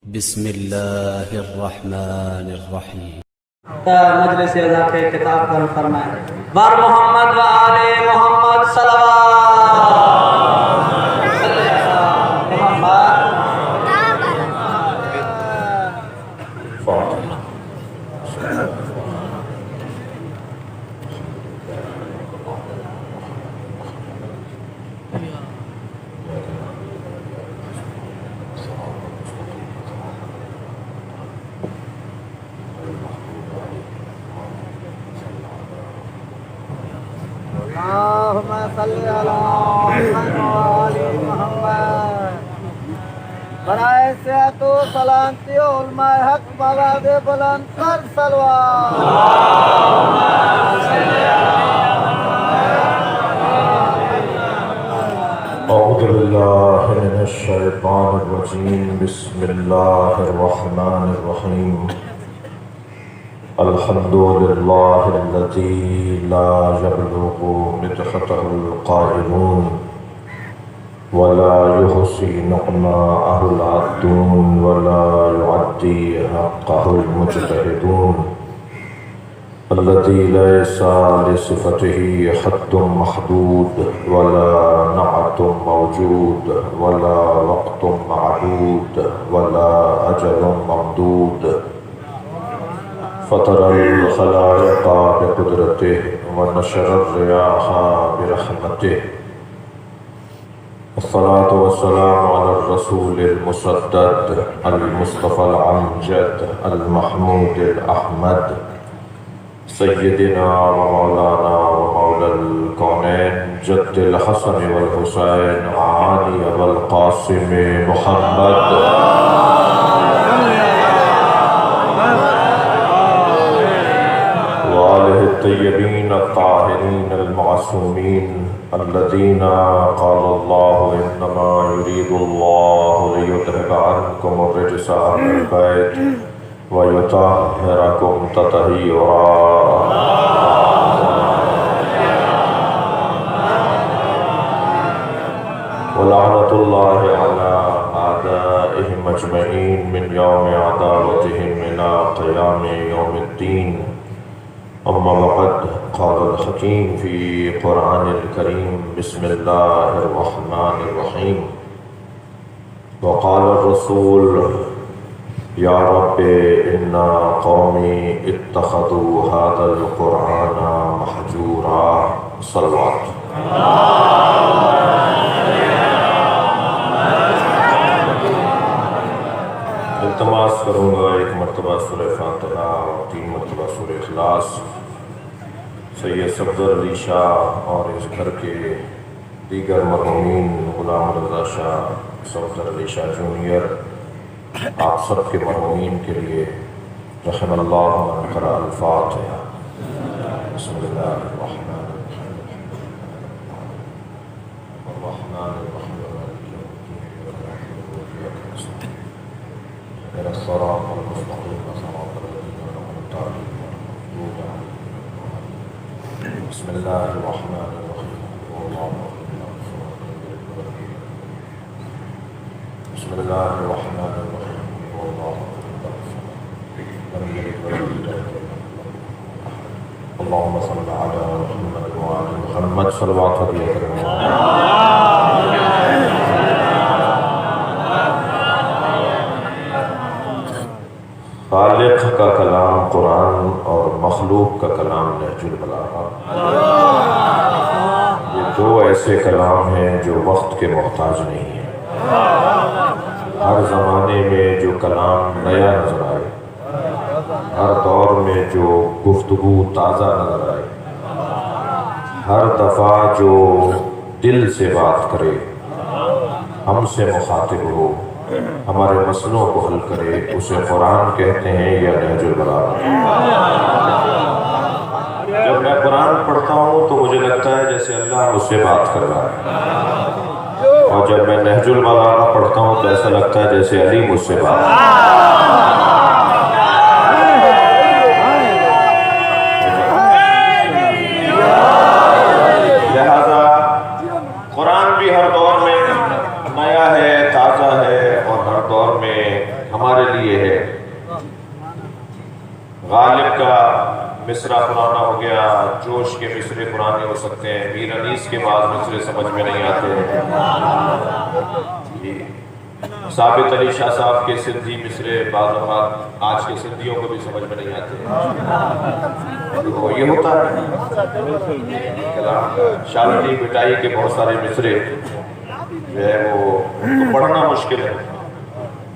बिस्मिल्लाहिर्रहमानिर्रहीम। मजलिस अज़ा के किताब पर फरमाए बर मोहम्मद व आले मोहम्मद बनाए से तो सलामती उलमाए हक बाबा दे बुलंद कर सलवार अऊज़ु बिल्लाहि मिनश शैतानिर रजीम बिस्मिल्लाहिर्रहमानिर्रहीम अल्हम्दुलिल्लाहिल्लज़ी ला यब्लुगु मिदहतहुल क़ाइलून वला युहसी नक़्माअहुल आद्दून वला युअद्दी हक़्क़हुल मुज्तहिदून अल्लज़ी लैसा लिसिफ़तिही हद्दुम महदूद वला नअतुम मौजूद वला वक़्तुम मअदूद वला अजलुम ममदूद फ़तरल ख़लाइक़ बिक़ुदरतिही व नशरर रियाहा बिरहमतिही अस्सलातु वस्सलामु अला रसूलिल मुसद्दद अल मुस्तफ़ल अमजद अल महमूदिल अहमद सय्यदिना व मौलाना व मौलल कौनैन जद्दिल हसन वल हुसैन आली अबुल क़ासिम मुहम्मद व आलिहि तय्यबीन अत्ताहिरीन अल मासूमीन अल्लज़ीना क़ालल्लाहु इन्नमा युरीदुल्लाहु लियुज़हिबा अन्कुम अर्रिजसा अहलल बैत व युतahhirakum तत्हीरा। व लअनतुल्लाहि अला आदाइहिम अजमईन मिन यौमि अदावतिहिम इला क़ियामि यौमिद्दीन। अम्मा बअद क़ालल हकीम फ़ी क़ुरआनिल करीम बिस्मिल्लाहिर्रहमानिर्रहीम व क़ालर रसूल या रब्बि इन्ना क़ौमी इत्तख़ज़ू हाज़ल क़ुरआन महजूरा। सल्लल्लाहु इल्तिमास करूँगा एक मरतबा सूरह फातिहा और 3 मरतबा सूरह इखलास। सैयद सफदर अली शाह और इस घर के दीगर मरहूमीन गुलाम रज़ा शाह, सफदर अली शाह जूनियर, आप सब के मरहूमीन के लिए रहमल्लाहु मन क़रा अल-फ़ातिहा। अल्लाहुम्मा सल्लि अला मुहम्मद व आलि मुहम्मद सल्लल्लाहु अलैहि वसल्लम। खालिक़ का कलाम कुरान और मखलूक का कलाम नहजुल बलागा। ये 2 ऐसे कलाम हैं जो वक्त के मोहताज नहीं हैं। हर ज़माने में जो कलाम नया नज़र आए, हर दौर में जो गुफ्तगू ताज़ा नज़र आए, हर दफ़ा जो दिल से बात करे, हमसे मुखातिब हो, हमारे मसलों को हल करे, उसे कुरान कहते हैं या नहजुल बलागा। जब मैं कुरान पढ़ता हूँ तो मुझे लगता है जैसे अल्लाह मुझसे बात कर रहा है, और जब मैं नहजुल बलागा पढ़ता हूँ तो ऐसा लगता है जैसे अली मुझसे बात कर रहा है। लिहाजा कुरान भी हर दौर में नया है, ताज़ा है, और हर दौर में हमारे लिए है। गालिब का मिसरा पुराना हो गया, जोश के मिसरे पुराने हो सकते हैं, मीर अनीस के बाद मिसरे समझ में नहीं आते। साबित अली शाह साहब के सिंधी मिसरे बाद आज के सिंधियों को भी समझ में नहीं आते। तो ये होता है कलाम का। शालनी मिठाई के बहुत सारे मिसरे जो है वो तो पढ़ना मुश्किल है,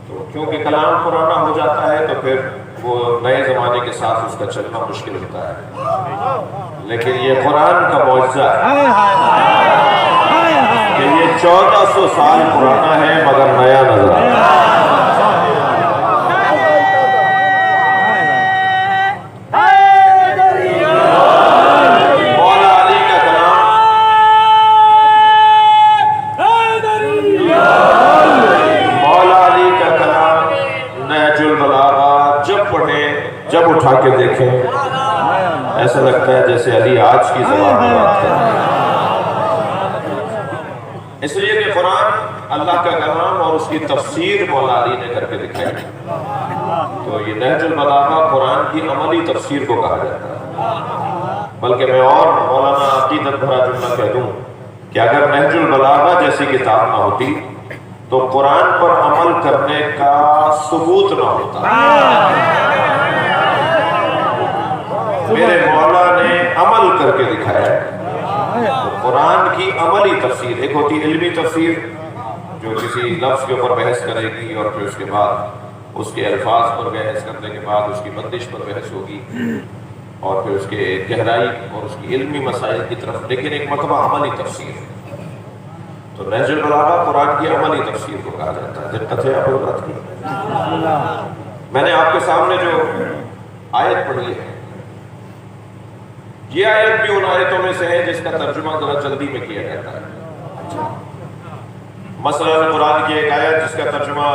तो क्योंकि कलाम पुराना हो जाता है तो फिर वो नए जमाने के साथ उसका चलना मुश्किल होता है। लेकिन ये कुरान का मौजज़ा है कि ये 1400 साल पुराना है मगर नया नजर आता है। मौला अली का कलाम, मौला अली का कलाम नहजुल बलागा जब पढ़े, जब उठा के देखें, ऐसा लगता है जैसे अली आज की ज़बान में बात कर रहे हैं। इसलिए कि कुरान अल्लाह का कलाम और उसकी तफसीर मौला अली ने करके दिखाई। तो ये नहजुल बलागा कुरान की अमली तफसीर को कहा जाता है। बल्कि मैं और मौलाना अकीदत भरा जुमला कह दूं कि अगर नहजुल बलागा जैसी किताब ना होती तो कुरान पर अमल करने का सबूत ना होता। मेरे मौला ने अमल करके दिखाया है। तो कुरान की अमली तफसीर, एक होती है इल्मी तफसीर जो किसी लफ्ज़ के ऊपर बहस करेगी और फिर उसके बाद उसके अल्फाज पर बहस करने के बाद उसकी बंदिश पर बहस होगी और फिर उसके गहराई और उसकी इल्मी मसाइल की तरफ, लेकिन एक मरतबा अमली तफसीर। तो नहजुल बलागा कुरान की अमली तफसीर को कहा जाता है। दिक्कत है आपको बात की। मैंने आपके सामने जो आयत पढ़ी है, ये आयत भी उन आयतों में से है जिसका तर्जुमा जरा जल्दी में किया जाता है। मसलन कुरान की एक आयत जिसका तर्जुमा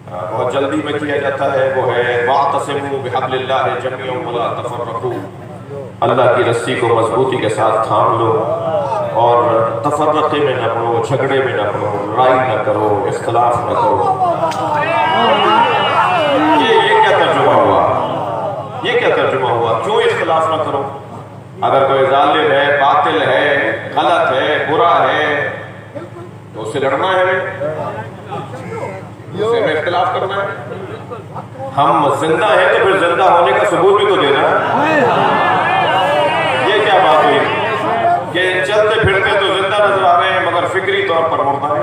बहुत जल्दी में किया जाता है वो है वातसिमू बिहब्लिल्लाहि जमीअन वला तफर्रकू, अल्लाह की रस्सी को मजबूती के साथ थाम लो और तफर्रक़े में न पड़ो, झगड़े में न पड़ो, लड़ाई न करो, इख्तिलाफ न करो। ये क्या तर्जुमा हुआ? ये क्या तर्जुमा हुआ? क्यों इख्तिलाफ न करो? अगर कोई जालिम है, बातिल है, गलत है, बुरा है तो उससे लड़ना है, उससे में इख्तिलाफ करना है। हम जिंदा हैं तो फिर जिंदा होने का सबूत भी तो देना है। ये क्या बात हुई कि चलते फिरते तो जिंदा नजर आ रहे हैं मगर फिक्री तौर पर मुर्दा है।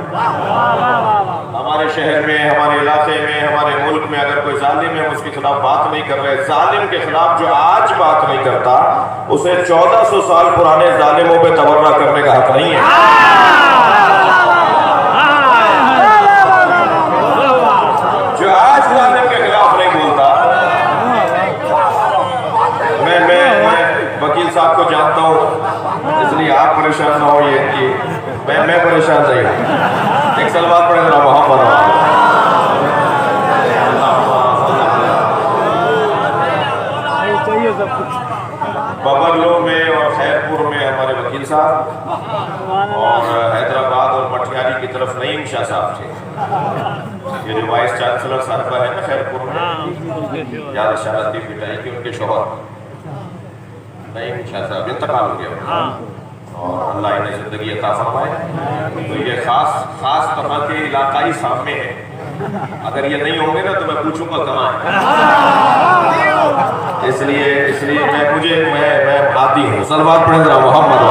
हमारे शहर में, हमारे इलाके में, हमारे मुल्क में अगर कोई जालिम है उसके खिलाफ बात नहीं कर रहे, जालिम के खिलाफ जो आज बात नहीं करता उसे 1400 साल पुराने जालिमों पे तवर्रा करने का हक नहीं है। जो आज जालिम के खिलाफ नहीं बोलता, मैं वकील साहब को जानता हूँ इसलिए आप परेशान ना हो। ये मैं परेशान नहीं हूँ। एक सलवात पढ़े जरा वहां पर बबरलो में और खैरपुर में हमारे वकील साहब और हैदराबाद और मटियारी की तरफ नईम शाह साहब थे। ये जो वाइस चांसलर साहब है ना खैरपुर में, याद शादी पिटाई की, उनके शौहर नईम शाह साहब इंतकाल हो गया और अल्लाह इन्हें जिंदगी अता फरमाए। तो ये खास तरह के इलाकाई सामने है। अगर ये नहीं होंगे ना तो मैं पूछूंगा कहाँ है। इसलिए मैं आती हूँ। सलवात पढ़े जरा मोहम्मद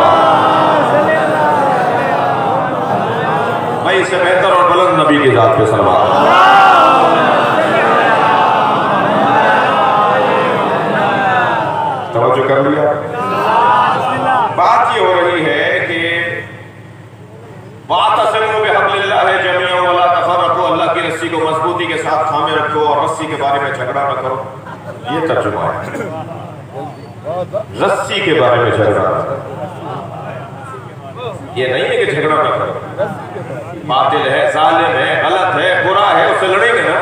भाई, इससे बेहतर और बुलंद नबी की जात पे सलवात। तवज्जो कर लिया। बात ये हो रही है कि वातसिमू बिहब्लिल्लाहि जमीअन वला तफर्रकू, अल्लाह की रस्सी को मजबूती के साथ थामे रखो और रस्सी के बारे में झगड़ा न करो। ये तर्जुमा है, रस्सी के बारे में झगड़ा। ये नहीं है कि झगड़ा न करो, बातिल है, जालिम है, गलत है, बुरा है, उससे लड़ेंगे ना।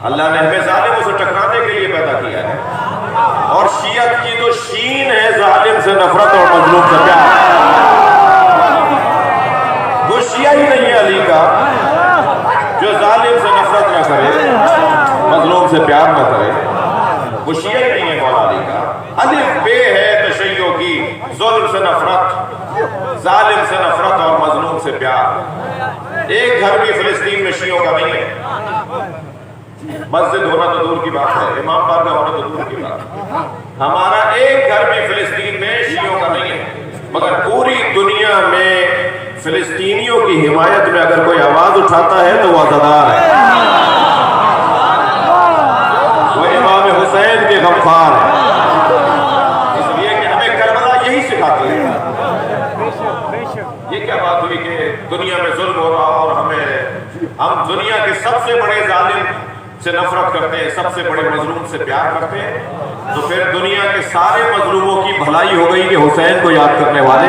अल्लाह ने हमें जालिमों से टकराने के लिए पैदा किया है और शियत की तो शीन है जालिम से नफरत और मजलूम से प्यार। वो शिया ही नहीं है अली का जो जालिम जालिम से नफरत न करे, मजलूम से प्यार न करे, वो शिया ही नहीं है मौला अली का। अलिफ बे है तशय्यो की, जुल्म से नफरत, जालिम से नफरत और मजलूम से प्यार। एक घर भी फिलिस्तीन में शियों का नहीं है। मस्जिद होना तो दूर की बात है, इमाम बारगाह होना तो दूर की बात है। हमारा एक घर भी फिलिस्तीन में शियों का नहीं है, मगर पूरी दुनिया में फिलिस्तीनियों की हिमायत में अगर कोई आवाज उठाता है तो वो अज़ादार है, वो इमाम हुसैन के गमखार है। इसलिए कि हमें करबला यही सिखाती है। ये क्या बात हुई कि दुनिया में जुल्म हो रहा और हम दुनिया के सबसे बड़े जालिम से नफरत करते हैं, सबसे बड़े मजलूम से प्यार करते हैं, तो फिर दुनिया के सारे मजलूमों की भलाई हो गई कि हुसैन को याद करने वाले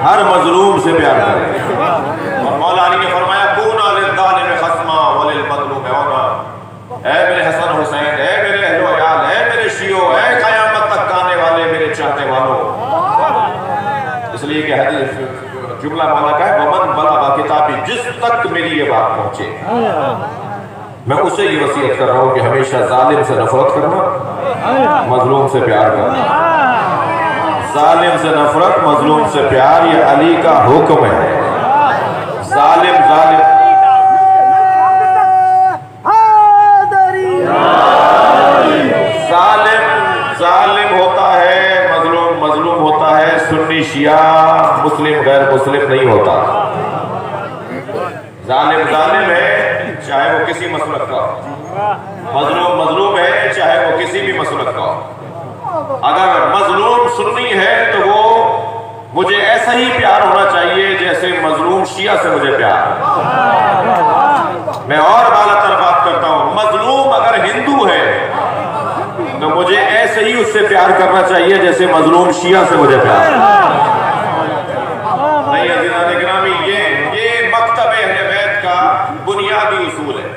हर मजलूम से प्यार करें। और मौला अली ने फरमाया कूना लिज़्ज़ालिम खस्मा वलिल मज़लूम औना, ऐ मेरे हसन हुसैन, ऐ मेरे अहलो अयाल, ऐ मेरे शियो, ऐ क़यामत तक आने वाले मेरे चाहने वालों। इसलिए कि हदीस जुमला मौला का है वमन बलगा किताबी, जिस तक मेरी ये बात पहुंचे मैं उसे ये वसीयत कर रहा हूं कि हमेशा जालिम से नफरत करना, मजलूम से प्यार करना। जालिम से नफरत, मजलूम से प्यार, ये अली का हुक्म है। जालिम जालिम होता है, मजलूम होता है, सुन्नी शिया मुस्लिम गैर मुस्लिम नहीं होता। जालिम है चाहे वो किसी मसलक का हो, मजलूम है चाहे वो किसी भी मसलक का हो। अगर मजलूम सुन्नी है तो वो मुझे ऐसा ही प्यार होना चाहिए जैसे मजलूम शिया से मुझे प्यार। मैं और बालातर बात करता हूं, मजलूम अगर हिंदू है तो मुझे ऐसे ही उससे प्यार करना चाहिए जैसे मजलूम शिया से मुझे प्यार। नहीं अज़ीज़ान गिरामी, ये मकतब अहले बैत का बुनियादी उसूल है।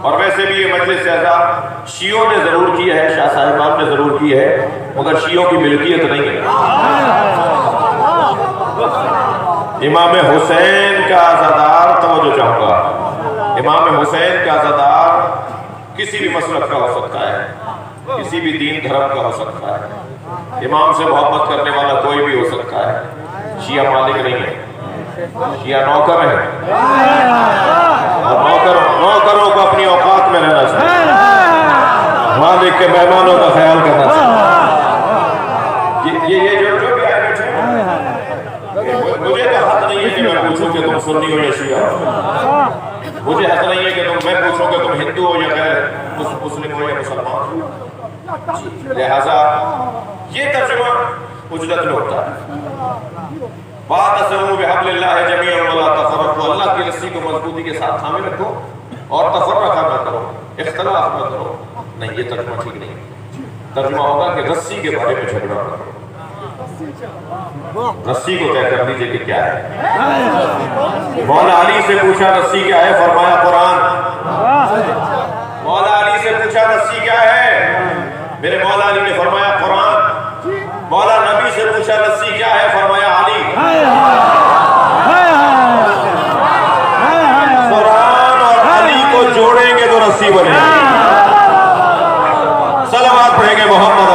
और वैसे भी ये मजलिस ऐसा शियों ने जरूर की है, शाह साहिबान ने जरूर की है, मगर शियों की मिल्कियत नहीं है। इमाम हुसैन का अज़ादार, तवज्जो चाहूंगा, इमाम हुसैन का अज़ादार किसी भी मसलक का हो सकता है, किसी भी दीन धर्म का हो सकता है, इमाम से मोहब्बत करने वाला कोई भी हो सकता है। शिया मालिक नहीं है, शिया नौकर है, और नौकरों को अपनी औकात में रहना चाहिए, मालिक के मेहमानों का ख्याल करना चाहिए। ये जो भी आए बैठे, मुझे तो हक नहीं है कि मैं पूछूं कि तुम सुन्नी हो या शिया हो, मुझे हक नहीं है कि मैं पूछूं कि तुम हिंदू हो या गैर मुस्लिम हो या मुसलमान हो। लिहाजा ये तर्जुमा उजलत में होता है। वातसिमू बिहब्लिल्लाह जमीअन वला तफर्रकू, अल्लाह की रस्सी को मजबूती के साथ थामे रखो और तफर्रका न करो, इख्तिलाफ न करो। नहीं, ये तर्जुमा ठीक नहीं। तर्जुमा होगा कि रस्सी के बारे में झगड़ा न करो, रस्सी को तय कर दीजिए कि क्या है। मौला अली से पूछा रस्सी क्या है, फरमाया कुरान। मौला अली से पूछा रस्सी क्या है, मेरे मौला अली ने फरमाया कुरान। मौला नबी से पूछा रस्सी क्या है, फरमाया अली। कुरान और अली को जोड़ेंगे तो रस्सी बनेगी। सलावत पढ़ेंगे मोहम्मद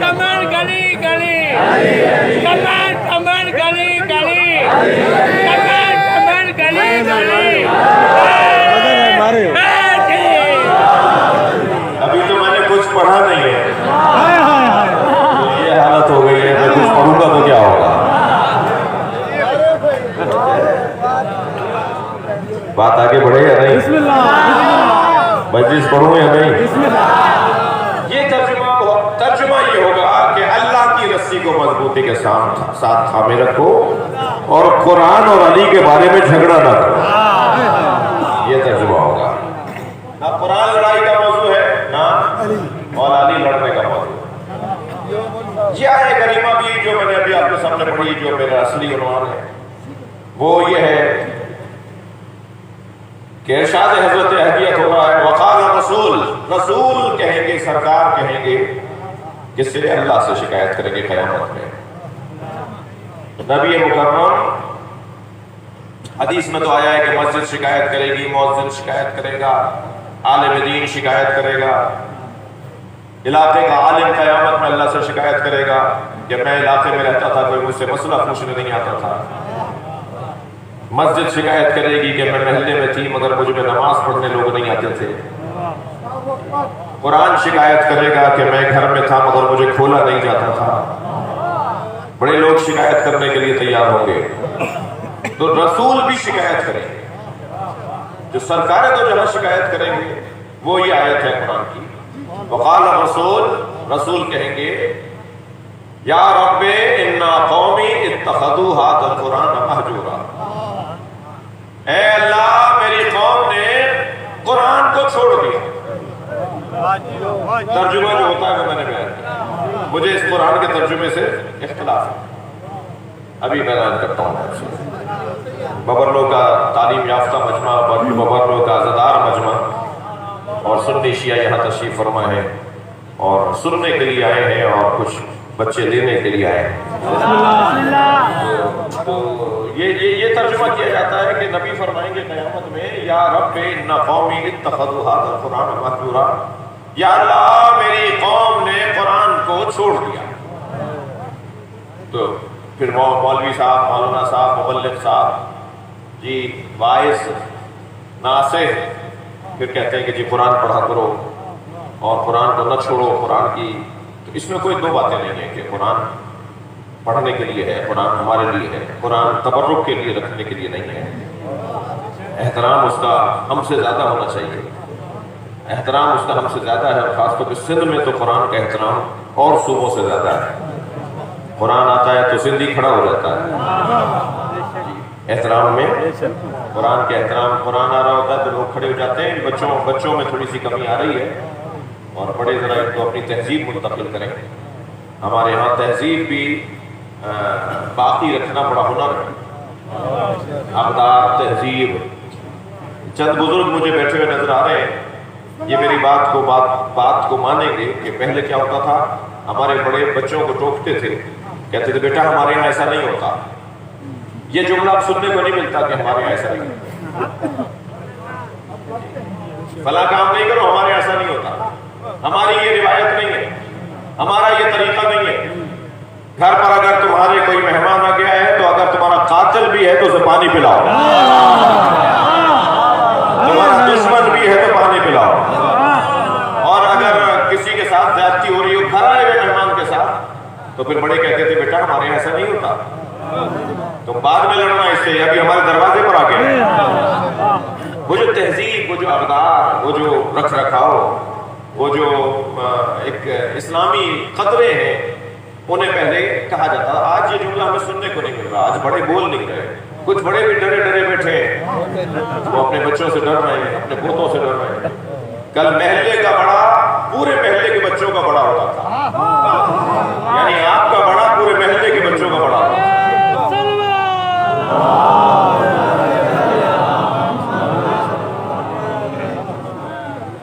कमल पढ़ा नहीं है। तो ये हालत हो गई है, मैं कुछ पढ़ूंगा तो क्या होगा। बात आगे बढ़े या नहीं, मजलिस पढ़ूं या नहीं। ये तर्जुमा ये होगा कि अल्लाह की रस्सी को मजबूती के साथ थामे रखो और कुरान और अली के बारे में झगड़ा ना करो। ये तर्जुमा होगा। ना कुरान लड़ाई का मौजू है, ना और अली लड़ने का मौजू। यह है करीमा भी जो मैंने अभी आपके सामने पढ़ी, जो मेरा असली उन्वान है वो ये है कि इरशाद हज़रत अहदियत हो रहा है, वक़ाल रसूल, रसूल कहेंगे, सरकार कहेंगे, किससे? अल्लाह से शिकायत करेंगे क़यामत में। नबी मुकर्रम, हदीस में तो आया है कि मस्जिद शिकायत करेगी, मुअज्जिन शिकायत करेगा, आलिम दीन शिकायत करेगा, इलाके का आलिम क़यामत में अल्लाह से शिकायत करेगा कि मैं इलाके में रहता था, कोई मुझसे मसला पूछने नहीं आता था। मस्जिद शिकायत करेगी कि मैं महल्ले में थी मगर मुझ में नमाज पढ़ने लोग नहीं आते थे। कुरान शिकायत करेगा कि मैं घर में था मगर मुझे खोला नहीं जाता था। बड़े लोग शिकायत करने के लिए तैयार होंगे, तो रसूल भी शिकायत करेंगे। जो सरकारें तो जहां शिकायत करेंगे वो ये आयत है कुरान की, वक़ाल रसूल, रसूल कहेंगे या रब्बे इन्ना कौमी इत्तखदू हाज़ल कुरान महजूरा। ऐ अल्लाह, मेरी कौम ने कुरान को छोड़ दिया। तर्जुमा जो होता है वो मैंने बयान किया, मुझे इस कुरान के तर्जुमे से इख्तिलाफ है, अभी बयान करता हूँ। बबरलो का तालीम याफ्ता मजमा, बबरलो का अज़ादार मजमा और सुन्नी शिया यहाँ तशरीफ फरमा है और सुनने के लिए आए हैं और कुछ बच्चे लेने के लिए आए हैं। तो ये तर्जुमा किया जाता है कि नबी फरमाएंगे क़यामत में, या रब्बे इन्ना कौमी इत्तखज़ू हाज़ल कुरान महजूरा, या अल्लाह, मेरी कौम ने कुरान को छोड़ दिया। तो फिर मौलवी साहब, मौलाना साहब, मुबल्लिग साहब जी, वाइस, नासिह फिर कहते हैं कि जी कुरान पढ़ा करो और कुरान को न छोड़ो। कुरान की तो इसमें कोई दो बातें नहीं है कि कुरान पढ़ने के लिए है, कुरान हमारे लिए है, कुरान तबर्रुक के लिए रखने के लिए नहीं है। एहतराम उसका हमसे ज़्यादा होना चाहिए, एहतराम उसका हमसे ज़्यादा है। खासतौर पर सिंध में तो कुरान का एहतराम और सूबों से ज़्यादा है। कुरान आता है तो सिंध ही खड़ा हो जाता है एहतराम में। कुरान के एहतराम, कुरान आ रहा होता है तो लोग खड़े हो जाते हैं। बच्चों में थोड़ी सी कमी आ रही है और बड़े ज़रा तो अपनी तहजीब मुंतकिल करें। हमारे यहाँ तहजीब भी बाकी रखना बड़ा हुनर है। अक़दार, तहजीब, चंद बुजुर्ग मुझे बैठे हुए नजर आ रहे हैं, ये मेरी बात को मानेंगे कि पहले क्या होता था, हमारे बड़े बच्चों को टोकते थे, कहते थे बेटा हमारे यहाँ ऐसा नहीं होता। ये जुमला आप सुनने को नहीं मिलता कि हमारे यहाँ ऐसा नहीं, भला काम नहीं करो, हमारे यहाँ ऐसा नहीं होता, हमारी ये रिवायत नहीं है, हमारा ये तरीका नहीं है। घर पर अगर तुम्हारे कोई मेहमान आ गया है तो अगर तुम्हारा कातिल भी है तो उसे पानी पिलाओ, तुम्हारा दुश्मन भी है तो पानी पिलाओ। और अगर किसी के साथ ज्यादती हो रही हो घर आए हुए मेहमान के साथ, तो फिर बड़े कहते थे बेटा हमारे यहाँ ऐसा नहीं होता, तुम बाद में लड़ना इससे, अभी हमारे दरवाजे पर आ गए। वो जो तहजीब, वो जो अक़दार, वो जो रख रखाव, वो जो एक इस्लामी कदरे हैं, उन्हें पहले कहा जाता था। आज ये जुमला हमें सुनने को नहीं मिल रहा, आज बड़े बोल नहीं रहे, कुछ बड़े भी डरे डरे बैठे हैं, वो अपने बच्चों से डर रहे हैं, अपने पोतों से डर रहे हैं। कल महल्ले का बड़ा पूरे महल्ले के बच्चों का बड़ा होता था, यानी आपका बड़ा पूरे महल्ले के बच्चों का बड़ा होता था।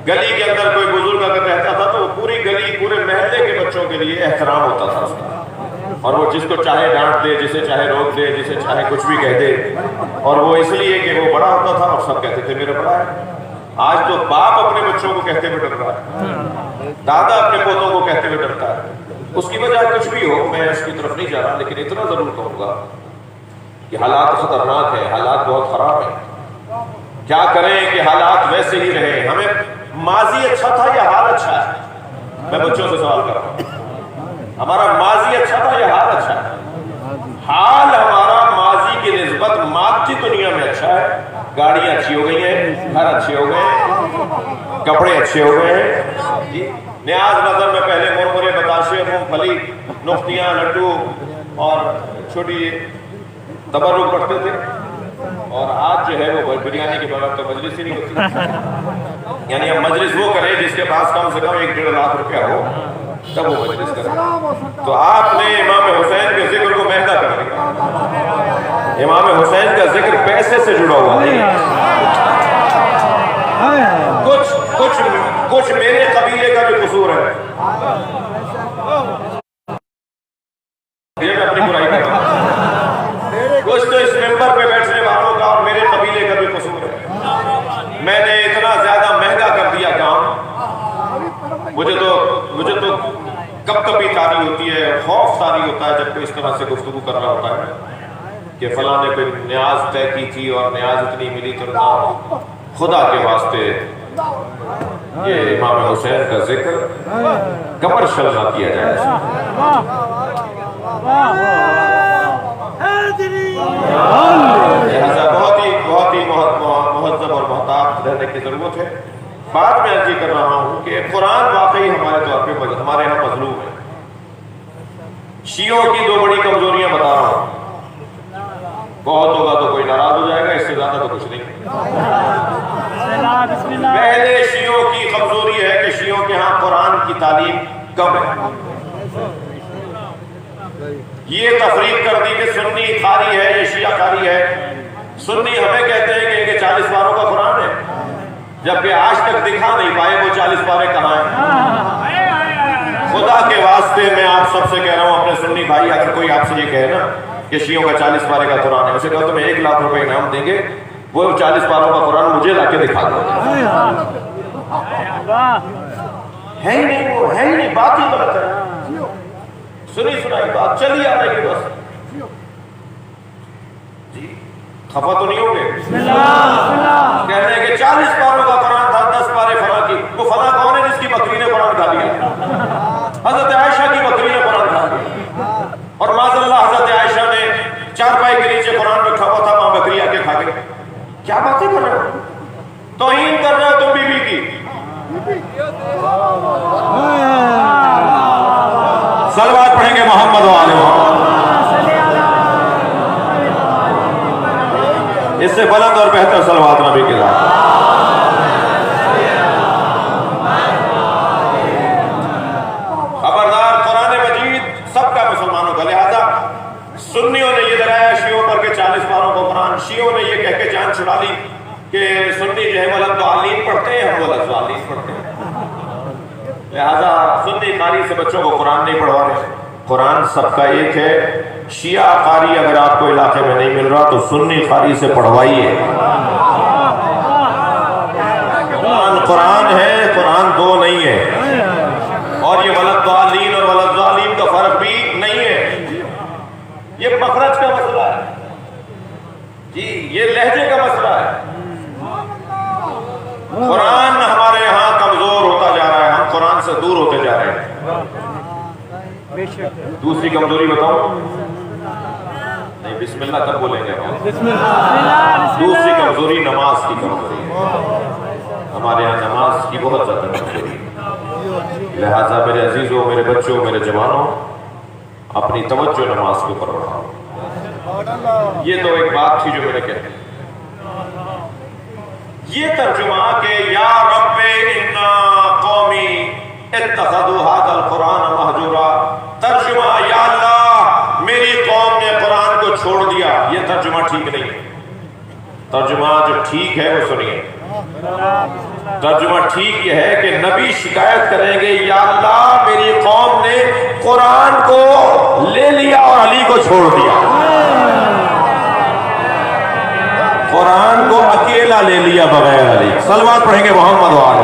गली के अंदर कोई बुजुर्ग अगर रहता था तो पूरी गली, पूरे महल्ले के बच्चों के लिए एहतराम होता था उसका, और वो जिसको चाहे डांट दे, जिसे चाहे रोक दे, जिसे चाहे कुछ भी कह दे, और वो इसलिए कि वो बड़ा होता था और सब कहते थे मेरा बड़ा है। आज तो बाप अपने बच्चों को कहते हुए डर रहा है, दादा अपने पोतों को कहते हुए डरता है। उसकी वजह कुछ भी हो, मैं उसकी तरफ नहीं जा रहा, लेकिन इतना जरूर कहूंगा कि हालात खतरनाक है, हालात बहुत खराब है। क्या करें कि हालात वैसे ही रहे। हमें माजी अच्छा था या हाल अच्छा है, मैं बच्चों से सवाल कर रहा हूँ, हमारा माजी अच्छा था या हाल अच्छा है? हाल हमारा माजी की निस्बत मादी दुनिया में अच्छा है। गाड़ियां अच्छी हो गई हैं, घर अच्छे हो गए, कपड़े अच्छे हो गए हैं। न्याज नजर में पहले मुरमुरे, बताशे, मूंगफली, नुफ्तियां, लड्डू और छोटी तबर्रुक पड़ते थे, और आज जो है वो बिरयानी के बगैर तो मजलिस ही नहीं होती। यानी हम मजलिस वो करें जिसके पास कम से कम 1-1.5 लाख रुपया हो, तब वो मजलिस करें। तो आपने इमाम हुसैन के जिक्र को महंगा कर दिया। इमाम हुसैन का जिक्र पैसे से जुड़ा हुआ नहीं है। कुछ मेरे कबीले का भी कसूर है, ये मैं अपनी बुराई कर रहा हूं। कुछ तो इस मेंबर पे बैठने वालों का और मेरे कबीले का भी कसूर है। मैंने इतना ज्यादा महंगा कर दिया काम, मुझे तो कभी तारी होती है, खौफ तारी होता है जब कोई इस तरह से गुफ्तगू कर रहा होता है कि फलां ने कोई न्याज तय की थी और न्याज इतनी मिली, तो ना खुदा के वास्ते ये इमाम हुसैन का जिक्र कमर्शियल ना किया जाए। लिहाजा बहुत ही मुहज्जब और मोहतात रहने की जरूरत है। बात में अर्जी कर रहा हूं कि कुरान वाकई हमारे तौर पे हमारे यहाँ मजलूम है। शियों की 2 बड़ी कमजोरियां बता रहा हूं, बहुत होगा तो कोई नाराज हो जाएगा, इससे ज्यादा तो कुछ नहीं। पहले शियों की कमजोरी है कि शियों के यहाँ कुरान की तालीम कम है। ये तफरीक कर दी कि सुन्नी खारी है, ये शिया खारी है। सुन्नी हमें कहते हैं कि 40 पारों का कुरान है, जबकि आज तक दिखा नहीं पाए वो 40 पारे कहाँ हैं। खुदा के वास्ते मैं आप सबसे कह रहा हूं, अपने सुन्नी भाई, अगर कोई आपसे ये कहे ना कि शियों का 40 पारे का कुरान है, उसे कहो तो मैं 1 लाख रुपए इनाम देंगे, वो 40 पारों का कुरान मुझे लाके दिखा दो। है ही नहीं, वो है ही नहीं, बात ही गलत है। सुनी सुनाई बात चली आ रही है बस। जी खफा तो नहीं होंगे? कहते हैं कि 40 पारों का कुरान था, 10 पारे फला की। वो फला कौन है जिसकी बकरी ने कुरान खा लिया? हजरत आयशा की बकरी ने कुरान खा लिया, और माज़अल्लाह हजरत आयशा ने 4 पाई के नीचे कुरान रखा हुआ था, मां बकरी आके खा गई। क्या बातें कर रहे हो? तौहीन कर रहे हो तुम बीबी की। सलवात पढ़ेंगे मोहम्मद वाले मोहम्मद। इससे बुलंद और बेहतर सलवात नबी के साथ। खबरदार, कुरान मजीद सबका मुसलमानों का। लिहाजा सुन्नियों ने ये डराया शियों पर के 40 पारों को कुरान, शियों ने ये कह के जान छुड़ा ली कि सुन्नी जो है वलद वालीन पढ़ते हैं, हम वलद वालीन पढ़ते हैं। लिहाजा सुन्नी कारी से बच्चों को कुरान नहीं पढ़वा रहे। कुरान सबका एक है। शिया कारी अगर आपको इलाके में नहीं मिल रहा तो सुन्नी कारी से पढ़वाइए। कुरान है, कुरान 2 नहीं है। और ये वलद वालीन और वलद वालीन का फर्क भी नहीं है। ये मखरज का मसला है जी, ये लहजे का मसला है। कुरान हमारे यहाँ कमजोर होता जा रहा है, हम कुरान से दूर होते जा रहे हैं। दूसरी कमजोरी बताऊं? नहीं, बिस्मिल्लाह तब बोलेंगे। दूसरी कमजोरी नमाज की कमजोरी है। हमारे यहाँ नमाज की बहुत ज्यादा कमजोरी है। लिहाजा मेरे अजीजों, मेरे बच्चों, मेरे जवानों, अपनी तवज्जो नमाज के ऊपर रखा। ये तो एक बात थी जो मैंने कही। ये तर्जुमा के या रब्बे इन्ना कौमी इत्तखदू हादल कुरान महजूरा, तर्जुमा या अल्लाह मेरी कौम ने कुरान को छोड़ दिया, ये तर्जुमा ठीक नहीं है। तर्जुमा जो ठीक है वो सुनिए। तर्जुमा ठीक ये है कि नबी शिकायत करेंगे, या अल्लाह मेरी कौम ने कुरान को ले लिया और अली को छोड़ दिया। कुरान को अकेला ले लिया बगैर अली। सलवात पढ़ेंगे मोहम्मद वाले।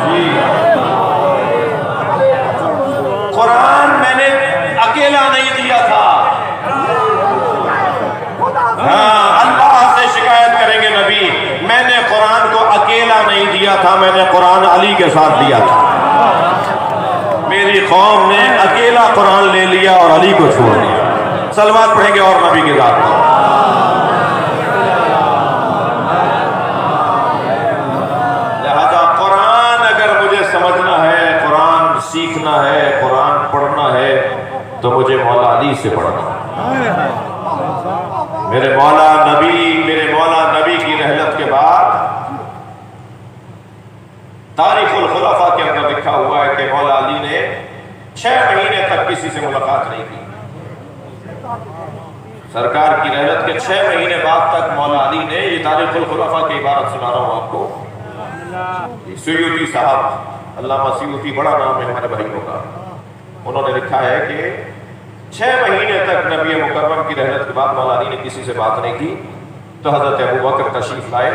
जी, कुरान मैंने अकेला नहीं दिया था। हाँ, अल्लाह से शिकायत करेंगे नबी, मैंने कुरान को अकेला नहीं दिया दिया था, मैंने कुरान अली के साथ दिया था। मेरी कौम ने अकेला कुरान ले लिया और अली को छोड़ दिया। सलवात पढ़ेंगे और नबी की जात पर। लिहाजा कुरान अगर मुझे समझना है, कुरान सीखना है, कुरान पढ़ना है, तो मुझे मौला अली से पढ़ना है। मेरे मौला नबी की रहलत के बाद तारीखुल खुलफा के अंदर लिखा हुआ है कि मौला अली ने 6 महीने तक किसी से मुलाकात नहीं की। सरकार की रहलत के 6 महीने बाद तक मौला अली ने, ये तारीखुल खुलफा की इबारत सुना रहा हूं आपको, सुयूती साहब, अल्लामा सुयूती बड़ा नाम है हमारे भाइयों का, उन्होंने लिखा है कि 6 महीने तक नबी मुकर्रम की रहलत के बाद मौला अली ने किसी से बात नहीं की। तो हजरत अबू बकर तशरीफ लाए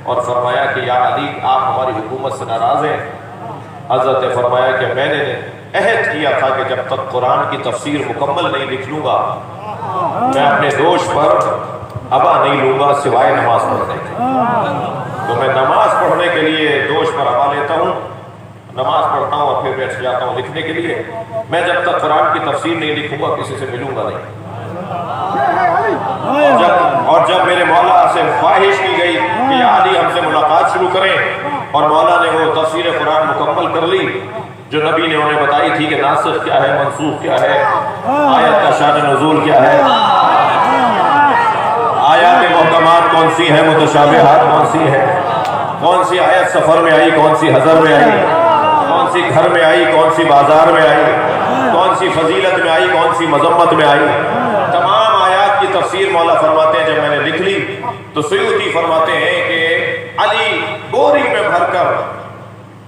और फरमाया कि या अली, आप हमारी हुकूमत से नाराज हैं। हजरत ने फरमाया कि मैंने अहद किया था कि जब तक कुरान की तफसीर मुकम्मल नहीं लिख लूंगा, मैं अपने दोष पर अबा नहीं लूंगा सिवाय नमाज पढ़ने के। तो मैं नमाज पढ़ने के लिए दोष पर अबा लेता हूँ, नमाज पढ़ता हूँ और फिर बैठ जाता हूँ लिखने के लिए। मैं जब तक कुरान की तफसीर नहीं लिखूंगा किसी से मिलूंगा नहीं। और जब मेरे मौला से ख्वाहिश की गई कि अली हमसे मुलाकात शुरू करें, और मौला ने वो तफसीर कुरान मुकम्मल कर ली जो नबी ने उन्हें बताई थी कि नासिख क्या है, मंसूख क्या है, आयत का शान नुज़ूल क्या है, आयत मुहकमात कौन सी है, मुतशाबिहात कौन सी है, कौन सी आयत सफर में आई, कौन सी हजर में आई, कौन सी घर में आई, कौन सी बाजार में आई, कौन सी फजीलत में आई, कौन सी मजम्मत में आई, तमाम आयत की तफसीर मौला फरमाते हैं। जब मैंने लिख ली तो सुयूती फरमाते हैं कि अली बोरी में भरकर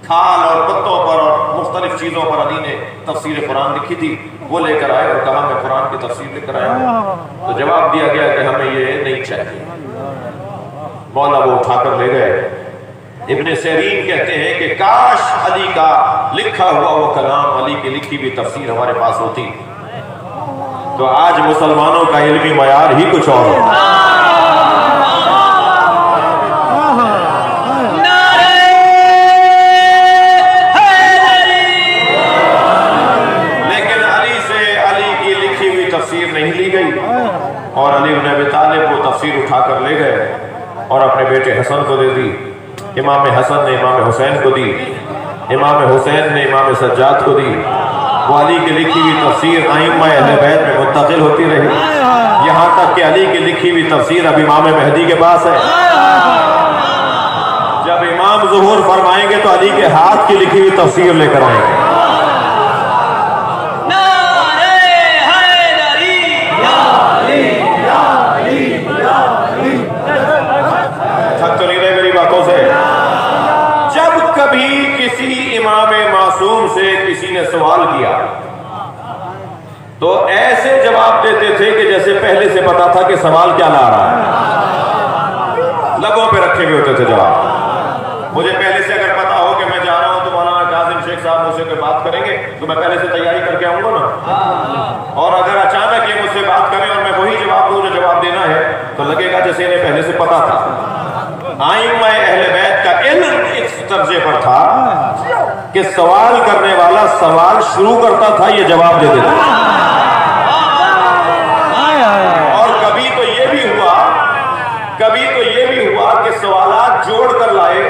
खाल और पत्तों पर और मुख्तलिफ चीजों पर अली ने तफसीर कुरान लिखी थी, वो लेकर आए और कहा मैं कुरान की तफसीर लेकर आया हूं। तो जवाब दिया गया कि हमें ये नहीं चाहिए। मौला वो उठाकर ले गए। इब्ने सीरीन कहते हैं कि काश अली का लिखा हुआ वो कलाम, अली की लिखी हुई तफसीर हमारे पास होती तो आज मुसलमानों का इल्मी मयार ही कुछ और होता। लेकिन अली से अली की लिखी हुई तफसीर नहीं ली गई और अली इब्न अबी तालिब को तफसीर उठाकर ले गए और अपने बेटे हसन को दे दी। इमाम हसन ने इमाम हुसैन को दी, इमाम हुसैन ने इमाम सज्जाद को दी। वो अली की लिखी हुई तफसीर आइम्मा अहले बैत में मुंतकिल होती रही, यहाँ तक कि अली की लिखी हुई तफसीर अब इमाम मेहदी के पास है। जब इमाम ज़ुहूर फरमाएंगे तो अली के हाथ की लिखी हुई तफसीर लेकर आएंगे। थक तो नहीं रहे मेरी बातों से। जब कभी किसी इमाम मासूम से किसी ने सवाल किया तो ऐसे जवाब देते थे कि जैसे पहले से पता था कि सवाल क्या ला रहा है। लगों पे रखे हुए होते थे जवाब। मुझे पहले से अगर पता हो कि मैं जा रहा हूं तो मौलाना कासिम शेख साहब मुझसे कोई बात करेंगे तो मैं पहले से तैयारी करके आऊंगा ना। और अगर अचानक ये मुझसे बात करें और मैं वही जवाब दूं जो जवाब देना है तो लगेगा जैसे इन्हें पहले से पता था। आइम्मा अहले बैत का इल्म इस दर्जे पर था कि सवाल करने वाला सवाल शुरू करता था, ये जवाब दे देता। और कभी तो ये भी हुआ कि सवालात जोड़ कर लाए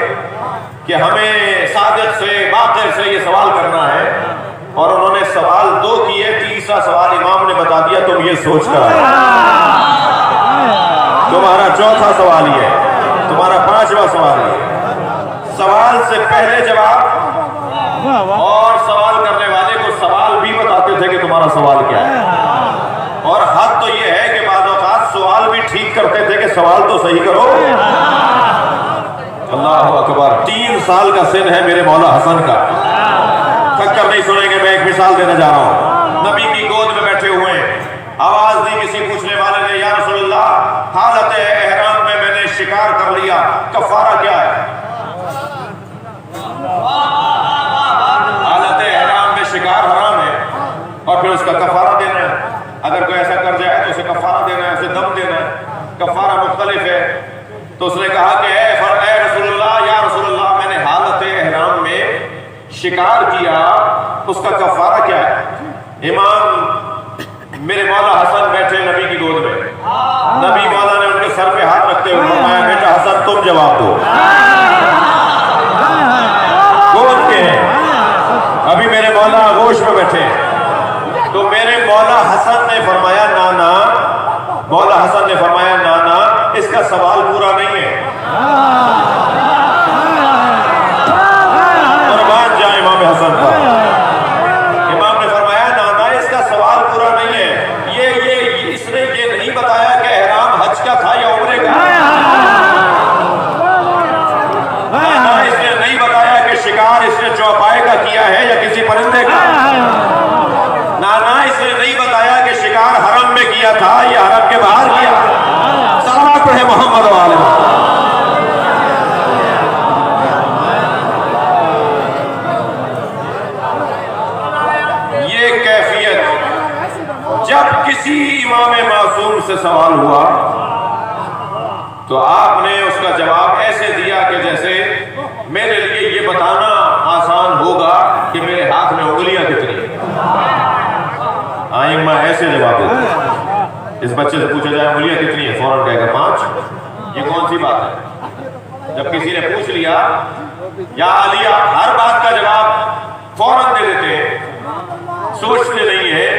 कि हमें सादिक से बातिर से ये सवाल करना है, और उन्होंने सवाल 2 किए, तीसरा सवाल इमाम ने बता दिया तुम ये सोच कर आए। तुम्हारा चौथा सवाल ये है, तुम्हारा 5वां सवाल ये। सवाल से पहले जवाब, और सवाल करने वाले को सवाल भी बताते थे कि तुम्हारा सवाल क्या है। और हद तो ये है कि बाज़ औक़ात सवाल भी ठीक करते थे कि सवाल तो सही करो। अल्लाह अकबर। 3 साल का सिन है मेरे मौला हसन का। थक कर नहीं सुनेंगे, मैं एक मिसाल देने जा रहा हूँ। नबी की गोद में बैठे हुए, आवाज दी किसी पूछने वाले ने, या रसूलल्लाह, हालत एहराम में मैंने शिकार कर लिया, कफारा क्या है? हालत एहराम में शिकार हराम है और फिर उसका कफारा देना है। अगर कोई ऐसा कर जाए तो उसे कफारा देना है, उसे दम देना है। कफारा मुख्तलिफ है। तो उसने कहा कि ए रसूलल्लाह, या रसूलल्लाह, मैंने हालत शिकार किया उसका कफारा क्या है? इमाम मेरे मौला हसन बैठे नबी की गोद में, नबी मौला ने उनके सर पे हाथ रखते हुए फरमाया, बेटा हसन तुम जवाब दो। गोद के हैं, अभी मेरे मौला गोश में बैठे हैं। तो मेरे मौला हसन ने फरमाया नाना, मौला हसन ने फरमाया नाना इसका सवाल पूरा नहीं है। कुर्बान जाए इमाम हसन पर। इमाम ने फरमाया नाना इसका सवाल पूरा नहीं है। ये इसने ये नहीं बताया कि एहराम हज का था या उम्रे का। नाना इसने नहीं बताया कि शिकार इसने चौपाए का किया है या किसी परिंदे का। नाना इसने नहीं बताया कि शिकार हरम में किया था या हरम के बाहर किया। सलावत पढ़े मोहम्मद वाले। ये कैफियत जब किसी इमाम मासूम से सवाल हुआ तो आपने उसका जवाब ऐसे दिया कि जैसे मेरे लिए ये बताना आसान होगा कि मेरे हाथ में उंगलियां कितनी हैं। आइम्मा ऐसे जवाब देते। इस बच्चे से पूछा जाए उंगलियां कितनी है, फौरन कहेगा 5। ये कौन सी बात है? जब किसी ने पूछ लिया या अलिया, हर बात का जवाब फौरन दे देते हैं, सोचते नहीं है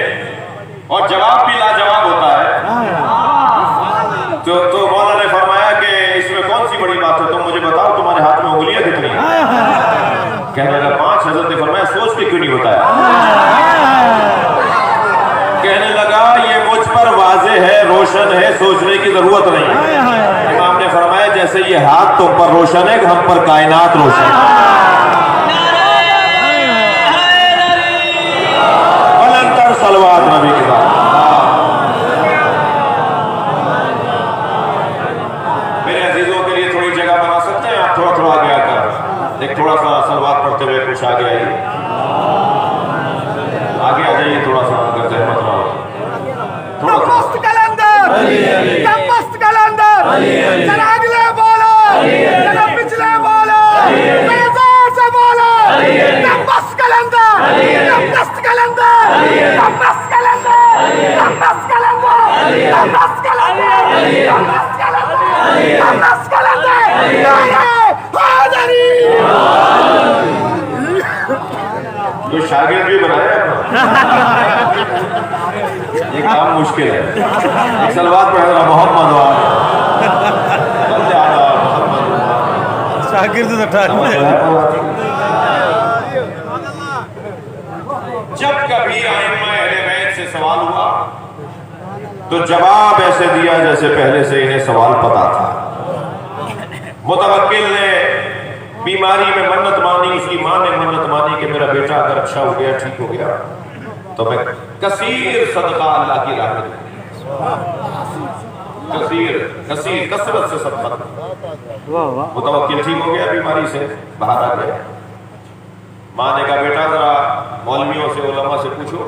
और जवाब भी लाजवाब होता है। तो मौला ने फरमाया कि इसमें कौन सी बड़ी बात है, तुम मुझे बताओ तुम्हारे हाथ में उंगलियां कितनी है? कहने लगा 5। हजरत ने फरमाया सोच के क्यों नहीं बताया? कहने लगा ये मुझ पर वाज़े है, रोशन है, सोचने की जरूरत नहीं है। इमाम ने फरमाया जैसे ये हाथ तुम पर रोशन है, हम पर कायनात रोशन है। बुलंदतर सलवात नबी के साथ। मेरे अजीजों के लिए थोड़ी जगह बना सकते हैं आप? थोड़ा थोड़ा आगे आकर एक थोड़ा सा सलवात पढ़ते हुए कुछ आगे आइए, आगे आ जाइए थोड़ा सा, अगर जहमत ना हो। मस्त कलंदर, मस्त कलंदर, जरा अगले बोलो, जरा पिछले बोलो, जोर से बोलो, मस्त कलंदर, मस्त कलंदर, मस्त कलंदर, मस्त कलंदर, मस्त कलंदर, मस्त कलंदर, मस्त कलंदर, हाज़री। तो शागिर्द भी बनाया ये काम मुश्किल है। एक सलवात पढ़ रहा मोहम्मद वाले शागिर्द जब कभी आइम्मा अहले बैत से सवाल हुआ तो जवाब ऐसे दिया जैसे पहले से इन्हें सवाल पता था। मुतवक्किल ने बीमारी में मन्नत मानी, उसकी मां ने मन्नत मानी कि मेरा बेटा अगर अच्छा हो गया, ठीक हो गया तो मैं कसीर सदका अल्लाह की राह में दूंगी। कसीर कसरत से सदका। मुतवक्किल ठीक हो गया, बीमारी से बाहर आ गया। मां ने कहा बेटा जरा मौलवियों से, उलमा से पूछो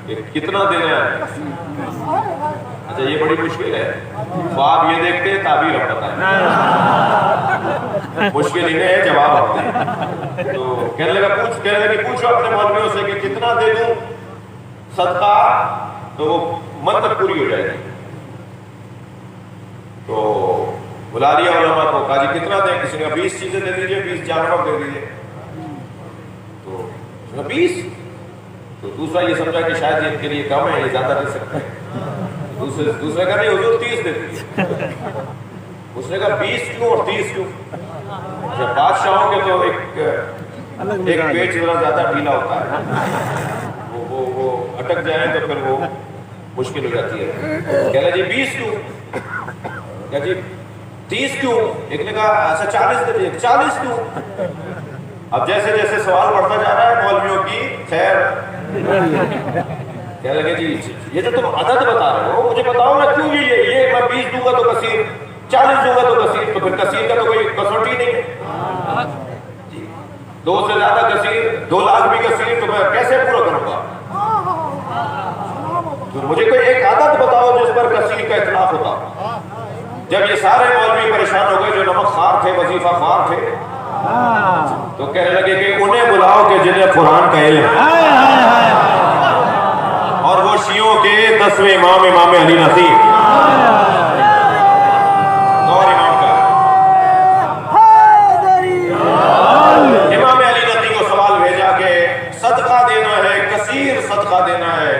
कि कितना देना है। अच्छा ये बड़ी मुश्किल है, तो आप ये देखते हैं ताबीर हम बताएं। मुश्किल इन्हें है, जवाब आपने। तो कहने लगा पूछो अपने मौलवियों से कि कितना दे दूं सदका तो वो मन्नत पूरी हो जाएगी। तो बुला लिया उलमा को, कहा जी कितना दें? किसी ने 20 चीजें दे दीजिए, 20 जानवर दे दीजिए। तो 20? तो दूसरा ये समझा कि शायद ये इनके लिए कम है, ये ज्यादा दे सकते हैं। दूसरे का नहीं, हुजूर 30 दे दीजिए। उसने कहा 20 क्यों और 30 क्यों? जब बादशाहों के तो एक पेट जरा ज्यादा ढीला होता है, वो अटक जाए तो फिर वो मुश्किल हो जाती है। कह रहा जी 20 क्यों? क्या जी 30 क्यों? एक ने कहा अच्छा 40 दे दीजिए। 40 क्यों? अब जैसे जैसे सवाल बढ़ता जा रहा है मौलवियों की खैर कह लगे जी ये जो तुम अदद बता रहे हो मुझे बताओ ना क्यों ये मैं 20 दूंगा तो कसीर, 40 दूंगा तो कसीर, तो फिर कसीर का तो कोई कसौटी नहीं है। 2 से ज्यादा कसीर, 2 लाख भी कसीर, तो मैं कैसे पूरा करूंगा? तो मुझे कोई एक आदत बताओ जिस पर कसीर का इतलाफ होता। जब ये सारे मौलवी परेशान हो गए जो नमक खार थे, वजीफा खार थे, तो कहने लगे कि उन्हें बुलाओ कि जिन्हें कुरान का इल्म है। और वो शियों के 10वें इमाम इमाम अली नसीब और इमाम का इमाम अली नसीब को सवाल भेजा कि सदका देना है, कसीर सदका देना है,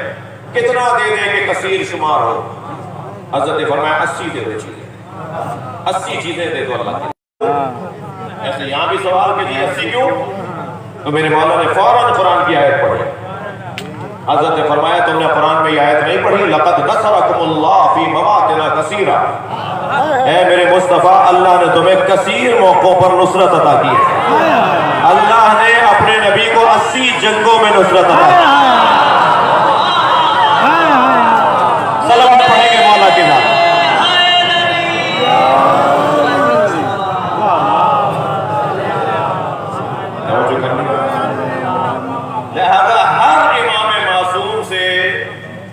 कितना दे दें कि कसीर शुमार हो। हजरत ने फरमाया 80 दे दो चीजें, 80 चीजें दे दो अल्लाह की। ऐसे यहां भी सवाल के लिए 80 क्यों? तो मेरे मौला ने फौरन कुरान की आयत पढ़ी। हजरत ने फरमाया तुमने कुरान में ये आयत नहीं पढ़ी, लक़द नसरकुमुल्लाह फी मवातिन कसीरा। ऐ मेरे मुस्तफा, अल्लाह ने तुम्हें कसीर मौकों पर नुसरत अता की है। अल्लाह ने अपने नबी को 80 जंगों में नुसरत अता की। सलावत पढ़ेंगे मौला के नाम। लिहाजा हर इमाम मासूम से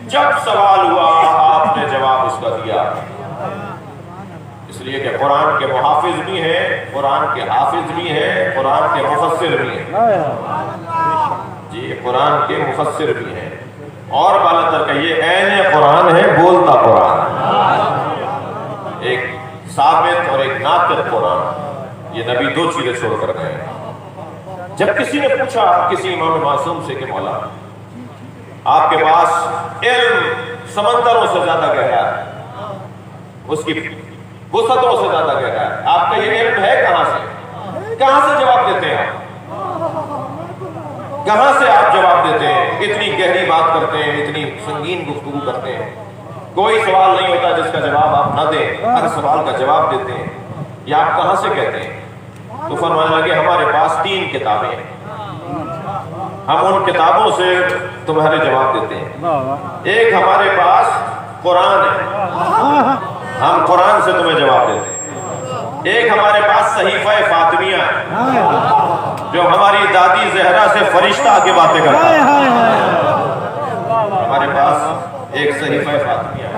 जब सवाल हुआ आपने जवाब उसका दिया, इसलिए कि कुरान के मुहाफिज भी हैं, कुरान के हाफिज भी हैं, कुरान के मुफस्सिर भी हैं। जी, कुरान के मुफस्सिर भी हैं। और बालतर का ये ऐन कुरान है, बोलता कुरान, एक साबित और एक नातिक कुरान। ये नबी दो चीजें छोड़कर गए। जब किसी ने पूछा किसी इमाम मासूम से कि मौला आपके पास इल्म समंदरों से ज्यादा गहरा है, उसकी वुसअतों से ज्यादा गहरा है, आपका ये इल्म है कहां से जवाब देते हैं आप? कहां से आप जवाब देते हैं? इतनी गहरी बात करते हैं, इतनी संगीन गुफ्तगू करते हैं, कोई सवाल नहीं होता जिसका जवाब आप ना दें, हर सवाल का जवाब देते हैं। या आप कहां से कहते हैं? तो फरमाने लगे हमारे पास 3 किताबें हैं, हम उन किताबों से तुम्हारे जवाब देते हैं। एक हमारे पास कुरान है, हम कुरान से तुम्हें जवाब देते हैं। एक हमारे पास सहीफा फातिमिया है, जो हमारी दादी जहरा से फरिश्ता आके बातें करता है। हमारे पास एक सहीफा फातिमिया है।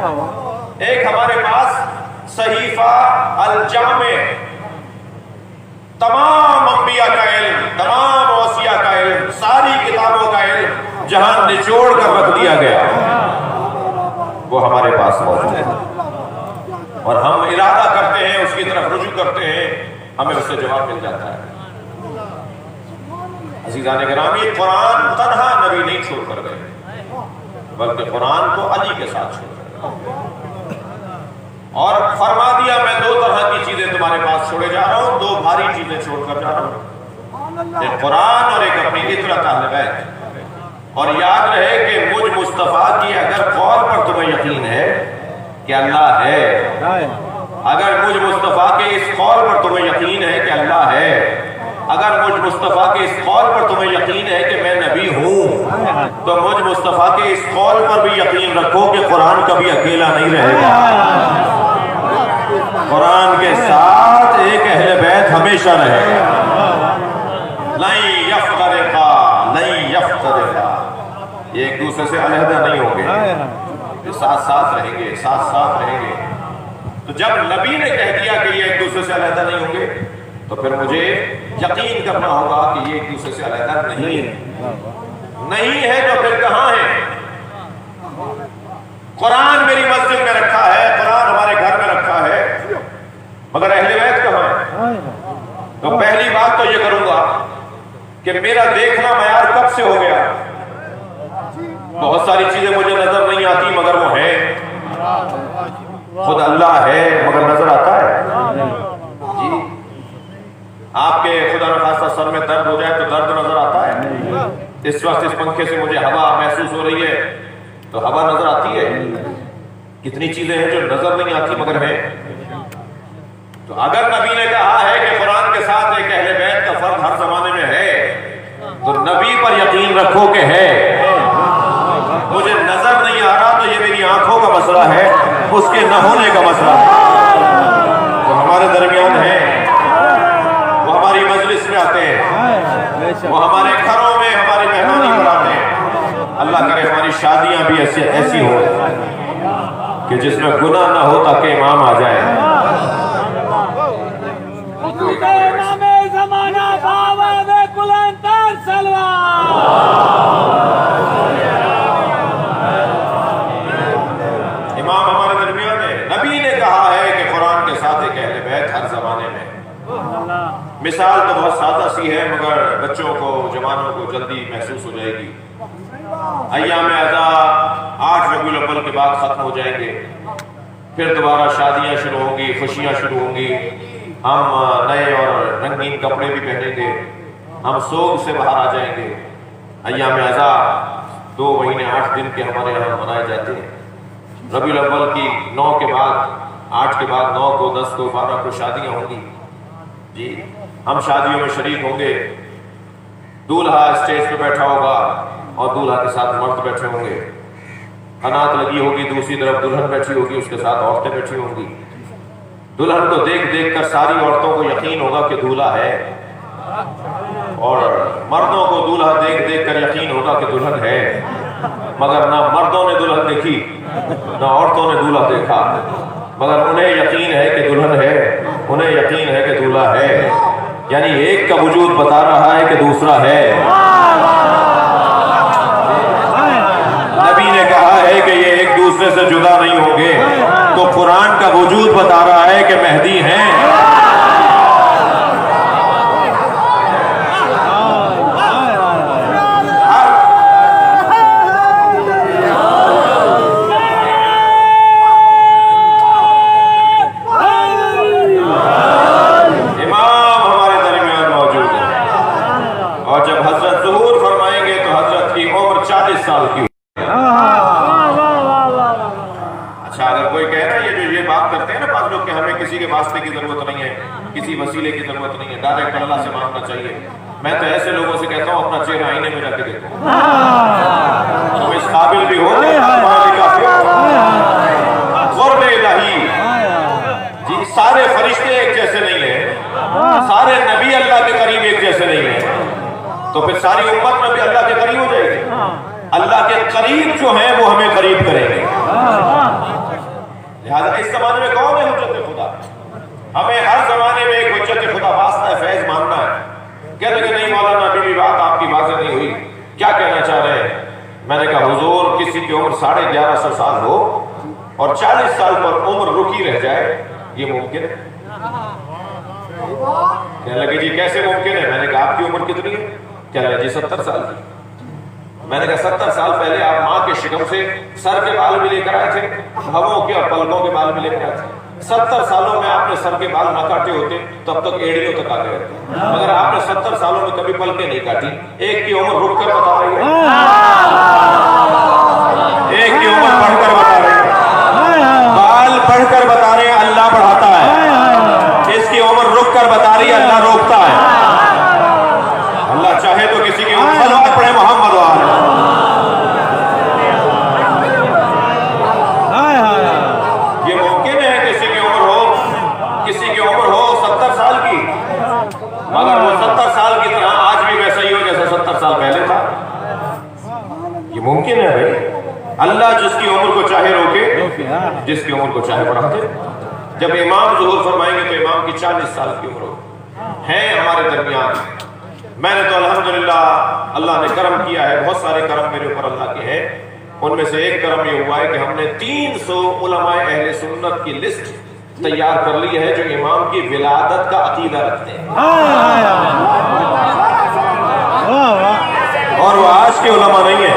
एक हमारे पास सहीफा अल जामे, तमाम अंबिया का इल्म, तमाम औसिया का इल्म, सारी किताबों का इल्म जहां निचोड़ कर रख दिया गया, वो हमारे पास मौजूद है। और हम इरादा करते हैं, उसकी तरफ रुजू करते हैं, हमें उससे जवाब मिल जाता है। अज़ीज़ान गिरामी, कुरान तन्हा नबी नहीं छोड़कर गए, बल्कि कुरान को अली के साथ छोड़कर गए और फरमा दिया मैं 2 तरह की चीजें तुम्हारे पास छोड़े जा रहा हूं, 2 भारी चीजें छोड़कर जा रहा हूं, एक कुरान और एक अपनी इतरत अहले बैत। और याद रहे कि मुझ मुस्तफा की अगर कौल पर तुम्हें यकीन है कि अल्लाह है, अगर मुझ मुस्तफा के इस कौल पर तुम्हें यकीन है कि अल्लाह है, अगर मुझ मुस्तफा के इस कौल पर तुम्हें यकीन है कि मैं नबी हूं, तो मुझ मुस्तफा के इस कौल पर भी यकीन रखो कि कुरान कभी अकेला नहीं रहेगा। कुरान के साथ एक अहले बैत हमेशा रहेगा। नहीं यफ्तरिका, नहीं यफ्तरिका, ये एक दूसरे से अलहदा नहीं होंगे, ये साथ साथ रहेंगे, साथ साथ रहेंगे। तो जब नबी ने कह दिया कि ये एक दूसरे से अलहदा नहीं होंगे, तो फिर मुझे यकीन करना होगा कि ये एक दूसरे से अलहदा नहीं है। नहीं है तो फिर कहां है? कुरान मेरी मस्जिद में रखा है, कुरान हमारे घर में रखा है, मगर अहले बैत कहां है? तो पहली बात तो ये करूंगा कि मेरा देखना मयार कब से हो गया। बहुत सारी चीजें मुझे नजर नहीं आती मगर वो है, खुद अल्लाह है मगर नजर आता है। जी, आपके खुदा न खासा सर में दर्द हो जाए तो दर्द नजर आता है। इस वक्त इस पंखे से मुझे हवा महसूस हो रही है तो हवा नजर आती है। कितनी चीजें हैं जो नजर नहीं आती मगर है। तो अगर नबी ने कहा है कि कुरान के साथ एक अहले बैत का फर्क हर जमाने में है, तो नबी पर यकीन रखो कि है। मुझे नजर नहीं आ रहा तो ये मेरी आंखों का मसला है, उसके न होने का मसला है। तो हमारे दरमियान है, वो हमारी मजलिस में आते हैं, वो हमारे घरों में हमारी मेहमानी कराते हैं। अल्लाह करे हमारी शादियां भी ऐसी हो कि जिसमें गुनाह ना हो ताकि इमाम आ जाए। इमाम हमारे दरमियान है। नबी ने कहा है कि कुरान के साथ एक अहले बैत हर जमाने में। मिसाल तो बहुत सादा सी है, मगर बच्चों को, जवानों को जल्दी महसूस हो जाएगी। अय्याम अज़ा 8 रबीउल अव्वल के बाद खत्म हो जाएंगे, फिर दोबारा शादियां शुरू होंगी, खुशियां शुरू होंगी। हम नए और रंगीन कपड़े भी पहनेंगे, हम सोग से बाहर आ जाएंगे। अय्याम अज़ा 2 महीने 8 दिन के हमारे यहाँ मनाए जाते हैं। रबीउल अव्वल की 9 के बाद, 8 के बाद 9 को, 10 को, 12 को शादियां होंगी जी। हम शादियों में शरीक होंगे। दूल्हा स्टेज पे बैठा होगा और दूल्हा के साथ मर्द बैठे होंगे। अनात लगी होगी, दूसरी तरफ दुल्हन बैठी होगी, उसके साथ औरतें बैठी होंगी। दुल्हन को देख देख कर सारी औरतों को यकीन होगा कि दूल्हा है, और मर्दों को दूल्हा देख देख कर यकीन होगा कि दुल्हन है। मगर ना मर्दों ने दुल्हन देखी, ना औरतों ने दूल्हा देखा, मगर उन्हें यकीन है कि दुल्हन है, उन्हें यकीन है कि दूल्हा है। यानी एक का वजूद बता रहा है कि दूसरा है। नबी ने कहा है कि ये एक दूसरे से जुदा नहीं होंगे, तो कुरान का वजूद बता रहा है कि मेहदी हैं। वास्ते की जरूरत नहीं है, किसी वसीले की जरूरत नहीं है, डायरेक्ट अल्लाह से मांगना चाहिए। मैं तो ऐसे लोगों से कहता हूँ अपना चेहरा आईने में रख के देखो, तुम इस काबिल भी हो जी। सारे फरिश्ते एक जैसे नहीं है, सारे नबी अल्लाह के करीब एक जैसे नहीं है, तो फिर सारी उम्मत में भी अल्लाह के करीब हो जाएगी। अल्लाह के करीब जो है वो हमें करीब करेंगे। लिहाजा इस जमाने में कौन है हुज्जत खुदा? हमें हर जमाने में एक हुज्जत खुदा वास्ता फैज मानना है। कहते कि नहीं मौलाना अभी भी बात आपकी वाज़ेह नहीं हुई, क्या कहना चाह रहे हैं? मैंने कहा हुजूर किसी की उम्र 1150 साल हो और 40 साल पर उम्र रुकी रह जाए, ये मुमकिन है? कहने लगे जी कैसे मुमकिन है? मैंने कहा आपकी उम्र कितनी है? कहने लगे जी 70 साल की। मैंने कहा 70 साल पहले आप माँ के शिकम से सर के बाल भी लेकर आए थे, हवों के और पलकों के बाल भी लेकर आए थे। 70 सालों में आपने सर के बाल न काटे होते तब तक एड़ियों तक आ गए थे, मगर आपने 70 सालों में कभी पलके नहीं काटी। एक की उम्र रुक कर बता रही है, एक की उम्र बढ़कर बता रही है, बाल बढ़कर बता रहे हैं अल्लाह बढ़ाता है, इसकी उम्र रुक कर बता रही है अल्लाह रोकता है। अल्लाह चाहे तो किसी की उम्र पड़े मोहम्मद मगर वो 70 साल की तरह आज भी वैसा ही हो जैसा 70 साल पहले था। ये मुमकिन है भाई। अल्लाह जिसकी उम्र को चाहे रोके, जिसकी उम्र को चाहे बढ़ाते। जब इमाम ज़ुहूर फरमाएंगे तो इमाम की 40 साल की उम्र है हमारे दरमियान। मैंने तो अल्हम्दुलिल्लाह अल्लाह ने करम किया है, बहुत सारे करम मेरे ऊपर अल्लाह के हैं। उनमें से एक करम ये हुआ है कि हमने 300 उलमाए अहले सुन्नत की लिस्ट तैयार कर ली है जो इमाम की विलादत का अकीदा रखते हैं, और वो आज के उलमा नहीं है।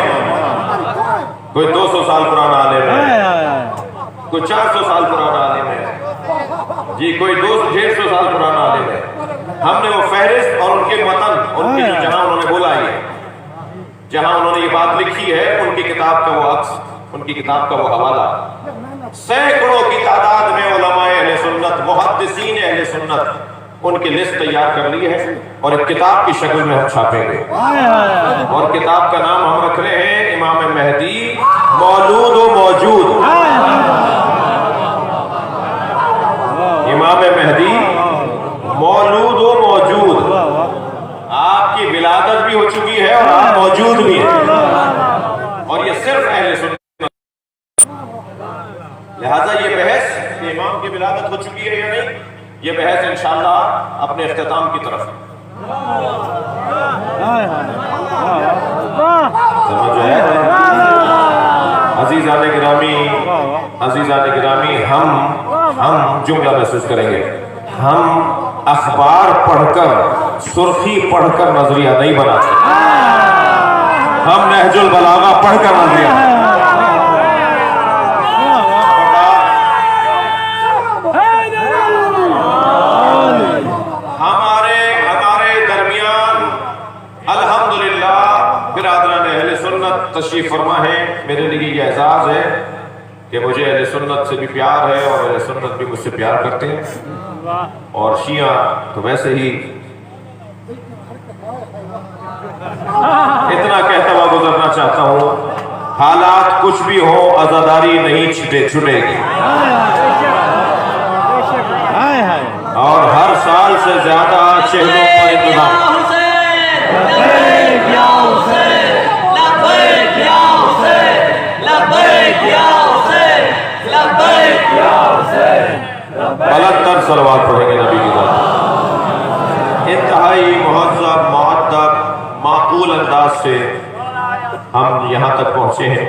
कोई 200 साल पुराना आलिम है, कोई 400 साल पुराना आलिम है जी, कोई 200-150 साल पुराना आलिम है। हमने वो फहरिस्त और उनके मतन, उनके जो जहां उन्होंने बोला है, जहां उन्होंने ये बात लिखी है, उनकी किताब का वो अक्स, उनकी किताब का वो हवाला, सैकड़ों की तादाद में उलमाए अहले सुन्नत, मुहद्दिसीन अहले सुन्नत, उनकी लिस्ट तैयार कर ली है और एक किताब की शक्ल में हम छापेंगे। और किताब का नाम हम रख रहे हैं इमाम मेहदी मौलूद व मौजूद। इमाम मेहदी मौलूद व मौजूद, आपकी विलादत भी हो चुकी है और आप मौजूद भी हैं, और ये सिर्फ अहले सुन्नत। लिहाजा ये बहस इमाम की विलादत हो चुकी है या नहीं, ये बहस इंशाअल्लाह अपने इख्तिताम की तरफ है। समझ आया? अजीज़ान गिरामी, हम जुमला महसूस करेंगे। हम अखबार पढ़कर, सुर्खी पढ़कर नजरिया नहीं बनाते, हम नहजुल बलागा पढ़कर नजरिया। हमारे दरमियान अल्हम्दुलिल्लाह बिरादरान अहले सुन्नत तशरीफ फरमा है। मेरे लिए ये एजाज है कि मुझे अहले सुन्नत से भी प्यार है और अहले सुन्नत भी मुझसे प्यार करते हैं। और शिया तो वैसे ही। इतना कहता हुआ गुजरना चाहता हूँ, हालात कुछ भी हो आजादारी नहीं छुटेगी। और हर साल से ज्यादा चेहरों पर इंतजाम। बुलंद सलवात पढ़ेंगे नबी की ज़ात। इंतहाई मुहज़्ज़ब, मुअद्दब, माकूल अंदाज से हम यहाँ तक पहुँचे हैं।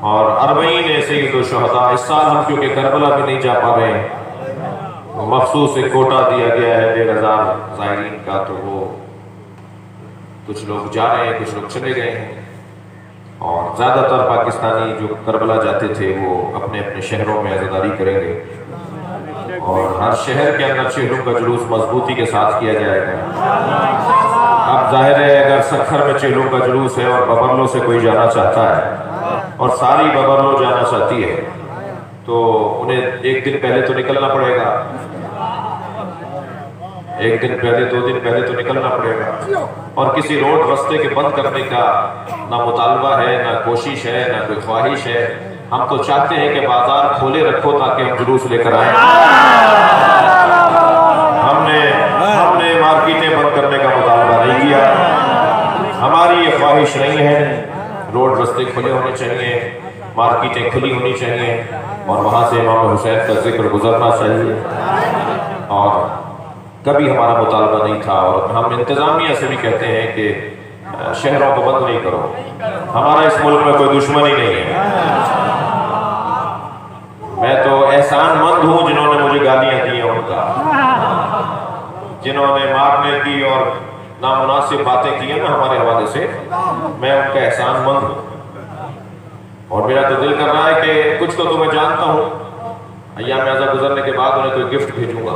और अरबईन सय्यद शुहदा, इस साल हम क्योंकि करबला भी नहीं जा पा रहे हैं, मखसूस एक कोटा दिया गया है 1,500 ज़ायरीन का, तो वो कुछ लोग जा रहे हैं, कुछ लोग चले गए हैं। और ज़्यादातर पाकिस्तानी जो करबला जाते थे वो अपने अपने शहरों में अज़ादारी करेंगे। और हर शहर के अंदर चेहरों का जुलूस मजबूती के साथ किया जाएगा। अब जाहिर है अगर सखर में चेहरों का जुलूस है और बबरलो से कोई जाना चाहता है और सारी बबरलो जाना चाहती है, तो उन्हें एक दिन पहले तो निकलना पड़ेगा, एक दिन पहले, 2 दिन पहले तो निकलना पड़ेगा। और किसी रोड रास्ते के बंद करने का ना मुतालबा है, ना कोशिश है, ना कोई ख्वाहिश है। हम तो चाहते हैं कि बाजार खोले रखो ताकि हम जुलूस लेकर आए। हमने मार्केटें बंद करने का मुतालबा नहीं किया। हमारी ये ख्वाहिश नहीं है। रोड रास्ते खुले होने चाहिए, मार्केटें खुली होनी चाहिए और वहाँ से इमाम हुसैन का जिक्र गुजरना चाहिए। और कभी हमारा मुतालबा नहीं था। और हम इंतजामिया से भी कहते हैं कि शहरों को बंद नहीं करो। हमारा इस मुल्क में कोई दुश्मनी नहीं है। मैं तो एहसानमंद हूँ जिन्होंने मुझे गालियां दी हैं, उनका, जिन्होंने मारने की और नामुनासिब बातें की हैं ना हमारे हवाले से, मैं उनका एहसानमंद हूँ। और मेरा तो दिल कर रहा है कि कुछ तो मैं जानता हूँ, अय्याम आज़ा गुजरने के बाद उन्हें कोई गिफ्ट भेजूंगा,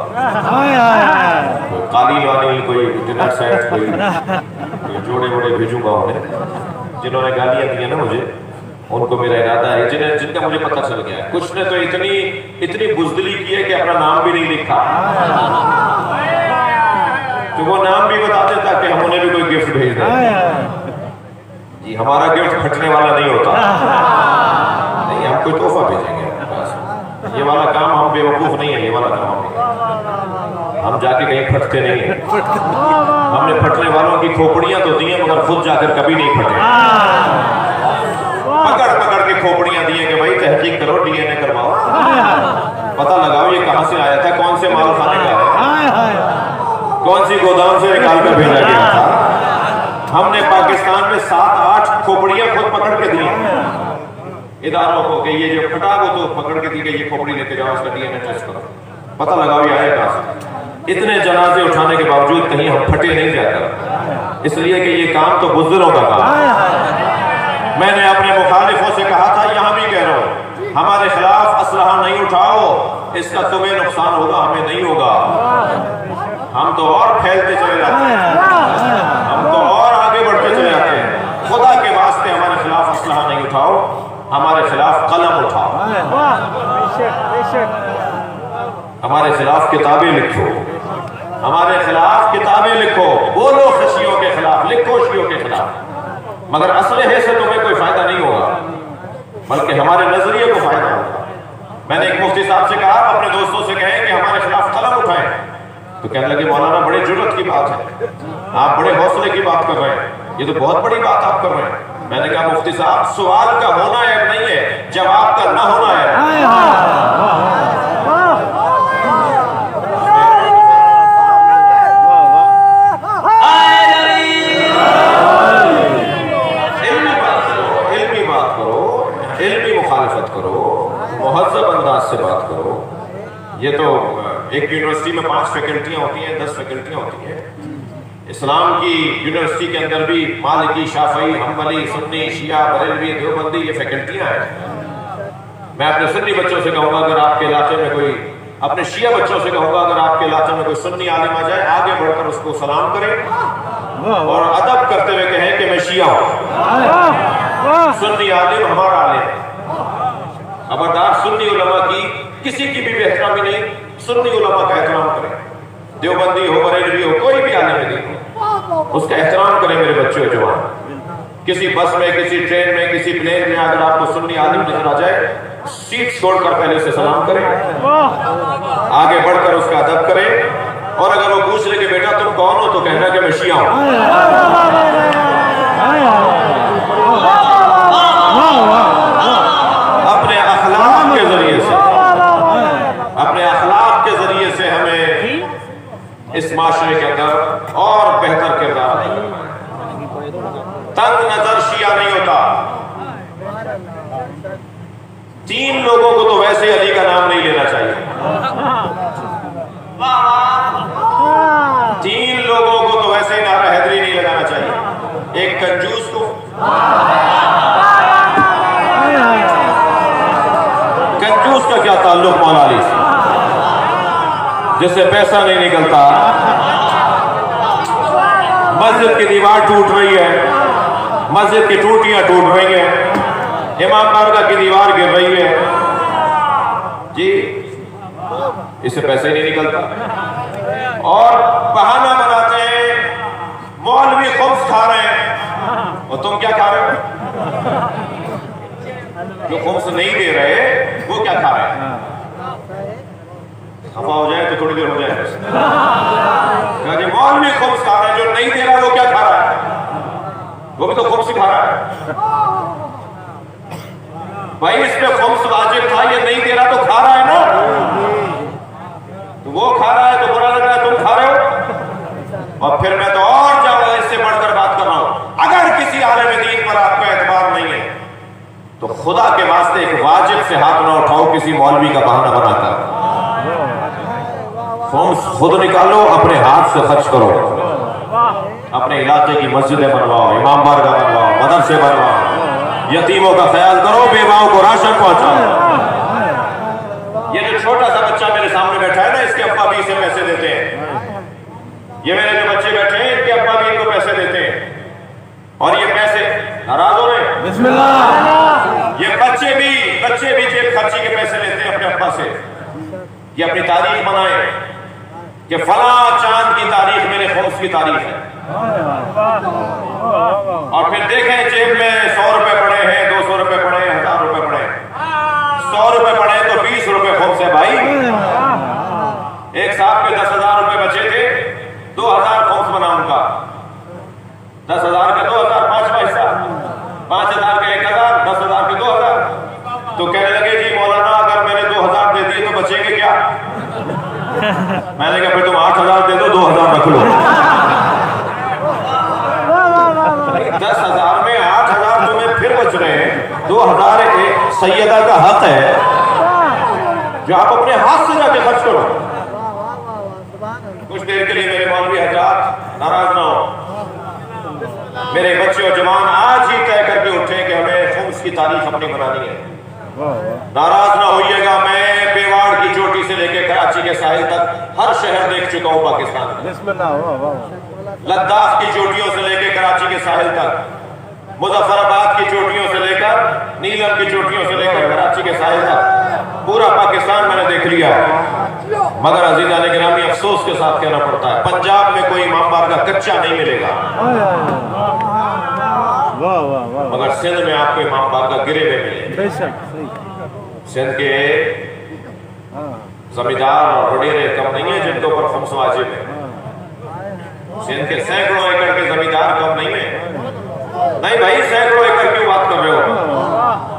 कोई कालीन वाली, कोई डिनर सेट, कोई जोड़े वोड़े भेजूंगा उन्हें। जिन्होंने गालियां दी हैं ना मुझे, उनको मेरा इरादा है, जिनका मुझे पता चल गया है। कुछ ने तो इतनी बुज़दिली की है कि अपना नाम भी नहीं लिखा, तो वो नाम भी बता देता कि हम उन्हें भी कोई गिफ्ट भेज दें। जी, हमारा गिफ्ट फटने वाला नहीं होता, नहीं, हम कोई तोहफा भेजेंगे। बस ये वाला काम, हम बेवकूफ नहीं है, ये वाला काम हम जाके कहीं फटते नहीं है। हमने फटने वालों की खोपड़ियां तो दी हैं मगर खुद जाकर कभी नहीं फटे। पकड़ के खोपड़ियां दी है कि भाई तहकीक करो, DNA करवाओ, पता लगाओ ये कहां से आया था, कौन से माल खाने का है, कौन सी गोदाम से निकाल कर भेजा गया था। हमने पाकिस्तान में 7-8 खोपड़ियां खुद पकड़ के दी इदारों को कि ये जो फटा वो तो पकड़ के दी गई, ये खोपड़ी लेके जाओ, उसका DNA टेस्ट करो, पता लगाओ ये आया कहां से। इतने जनाजे उठाने के बावजूद कहीं हम फटे नहीं जाकर, इसलिए कि ये काम तो बुज़दिलों का काम है। मैंने अपने मुखालिफों से कहा था, यहां भी कह रहा हूं, हमारे खिलाफ असलहा नहीं उठाओ, इसका तुम्हें नुकसान होगा, हमें नहीं होगा। हम तो और फैलते चले जाते हैं, हम तो और आगे बढ़ते चले जाते हैं। खुदा के वास्ते हमारे खिलाफ असलहा नहीं उठाओ, हमारे खिलाफ कलम उठाओ, हमारे खिलाफ किताबें लिखो, हमारे खिलाफ किताबें लिखो, बोलो खशियों के खिलाफ, लिखो शियों के खिलाफ। मगर असलहे से तुम्हें कोई फायदा नहीं होगा, बल्कि हमारे नजरिए को फायदा होगा। मैंने एक मुफ्ती साहब से कहा, अपने दोस्तों से कहें कि हमारे खिलाफ कलम उठाएं, तो कहने लगे मौलाना बड़े जुर्रत की बात है, आप बड़े हौसले की बात कर रहे हैं, ये तो बहुत बड़ी बात आप कर रहे हैं। मैंने कहा मुफ्ती साहब, सवाल का होना ऐब नहीं है, जवाब का ना होना है। मुहज़्ज़ब अंदाज से बात करो। ये तो एक यूनिवर्सिटी में 5 फैकल्टियाँ होती हैं, 10 फैकल्टियाँ होती हैं। इस्लाम की यूनिवर्सिटी के अंदर भी मालिकी, शाफई, हम्बली, सुन्नी, शिया, बरेलवी, देवबंदी ये फैकल्टियाँ हैं। मैं अपने सुन्नी बच्चों से कहूँगा अगर आपके इलाके में कोई, अपने शिया बच्चों से कहूँगा अगर आपके इलाके में कोई सुन्नी आलिम आ जाए, आगे बढ़कर उसको सलाम करें और अदब करते हुए कहें कि मैं शिया हूँ, सुन्नी आलिम हमारा आलिम है। खबरदार सुन्नी उलमा की किसी की भी बेहतरामी नहीं, सुन्नी उलमा का एहतराम करें। देवबंदी हो, बरेलवी हो, कोई भी आलिम नहीं, उसका एहतराम करें मेरे बच्चों जवान। किसी बस में, किसी ट्रेन में, किसी प्लेन में अगर आपको सुन्नी आलिम नजर आ जाए, सीट छोड़कर पहले से सलाम करें, आगे बढ़कर उसका अदब करें। और अगर वो पूछ ले कि बेटा तुम कौन हो, तो कहना कि मैं शिया हूं। अपने अखलाक के जरिए से, अपने अखलाक के जरिए से हमें इस माशरे के अंदर और बेहतर किरदार अदा करना है। तंग नजर शिया नहीं होता। 3 लोगों को तो वैसे अली का नाम नहीं लेना चाहिए। 3 लोगों को तो वैसे ही नारा हैदरी नहीं लगाना चाहिए। एक कंजूस को, कंजूस का क्या ताल्लुक मौला अली से, जिससे पैसा नहीं निकलता, मस्जिद की दीवार टूट रही है, मस्जिद की टूटियां टूट रही हैं, इमाम बारगाह की दीवार गिर रही है जी, इससे पैसे नहीं निकलता। और बहाना बनाते हैं मौलवी खुब्स खा रहे हैं, और तुम क्या खा रहे हो? जो खुब्स नहीं दे रहे वो क्या खा रहे हैं? खफा हो जाए तो थोड़ी देर हो जाए। मौलवी खुब्स खा रहे हैं, जो नहीं दे रहा वो क्या खा रहा है? वो भी तो खुब्स ही खा रहा है। भाई इस पे खुब्स वाजिब था, ये नहीं दे रहा तो खा रहा है ना, तो वो खा रहा है तो बुरा लग रहा है, तुम खा रहे हो। और फिर मैं तो और जाऊंगा, इससे बढ़कर बात कर रहा हूं, अगर किसी आलिम दीन पर आपका एतबार नहीं है तो खुदा के वास्ते एक वाजिब से हाथ ना उठाओ किसी मौलवी का बहाना बनाकर। खुम्स खुद निकालो, अपने हाथ से खर्च करो, अपने इलाके की मस्जिदें बनवाओ, इमाम बारगाह बनवाओ, मदरसे बनवाओ, यतीमों का ख्याल करो, बेवाओं को राशन पहुंचाओ। ये जो छोटा सा बच्चा मेरे सामने बैठा है ना, इसके अब्बा भी इसे पैसे देते हैं। ये मेरे जो बच्चे बैठे हैं, इनके अब्बा भी इनको पैसे देते हैं। और ये पैसे नाराज हो रहे हैं, बिस्मिल्लाह, ये बच्चे भी जेब खर्ची के पैसे लेते हैं अपने अब्बा से। ये अपनी तारीख बनाए कि फला चांद की तारीख मेरे खुम्स की तारीख है, और फिर देखें जेब में 100 रुपए पड़े हैं, 200 रुपए पड़े हैं, 1000 रुपए पड़े हैं। 100 रुपए पड़े तो 20 रुपए खुम्स है भाई। एक साहब के 10,000 रुपए बचे थे, 2,000 खुम्स बना उनका। 10,000 के 2,000, 5वां हिस्सा, 5,000 के 1,000, 10,000 के 2,000। तो कहने लगे जी मौलाना अगर मैंने 2,000 दे दिए तो बचेंगे क्या? मैंने कहा फिर तुम 8,000 दे दो, 2,000 रख लो। 10,000 में 8,000 तुम्हें फिर बच रहे हैं, 2,000 एक सैयदा का हक है जो आप अपने हाथ से जाके खर्च करो। कुछ देर के लिए मेरे मौलवी हजरात नाराज ना हो, मेरे बच्चे और जवान आज ही तय करके उठे कि हमें खुम्स की तारीख अपनी बनानी है। नाराज ना होइएगा, मैं बेवाड़ की चोटी से लेकर कराची के साहिल तक हर शहर देख चुका हूँ पाकिस्तान में। लद्दाख की चोटियों से लेकर कराची के साहिल तक, मुजफ्फराबाद की चोटियों से लेकर, नीलम की चोटियों से लेकर कराची के साहिल तक पूरा पाकिस्तान मैंने देख लिया। मगर अजीज़ान गिरामी अफसोस के साथ कहना पड़ता है, पंजाब में कोई इमाम बारगाह कच्चा नहीं मिलेगा, मगर सिंध में आपको इमाम बारगाह गिरे हुए मिलेंगे। सिंध के जमींदार और वडेरे कम नहीं है जिनके ऊपर खुम्स वाजिब है। सिंध के सैकड़ों एकड़ के जमींदार कम नहीं है। नहीं भाई, सैकड़ों एकड़ की बात कर रहे हो,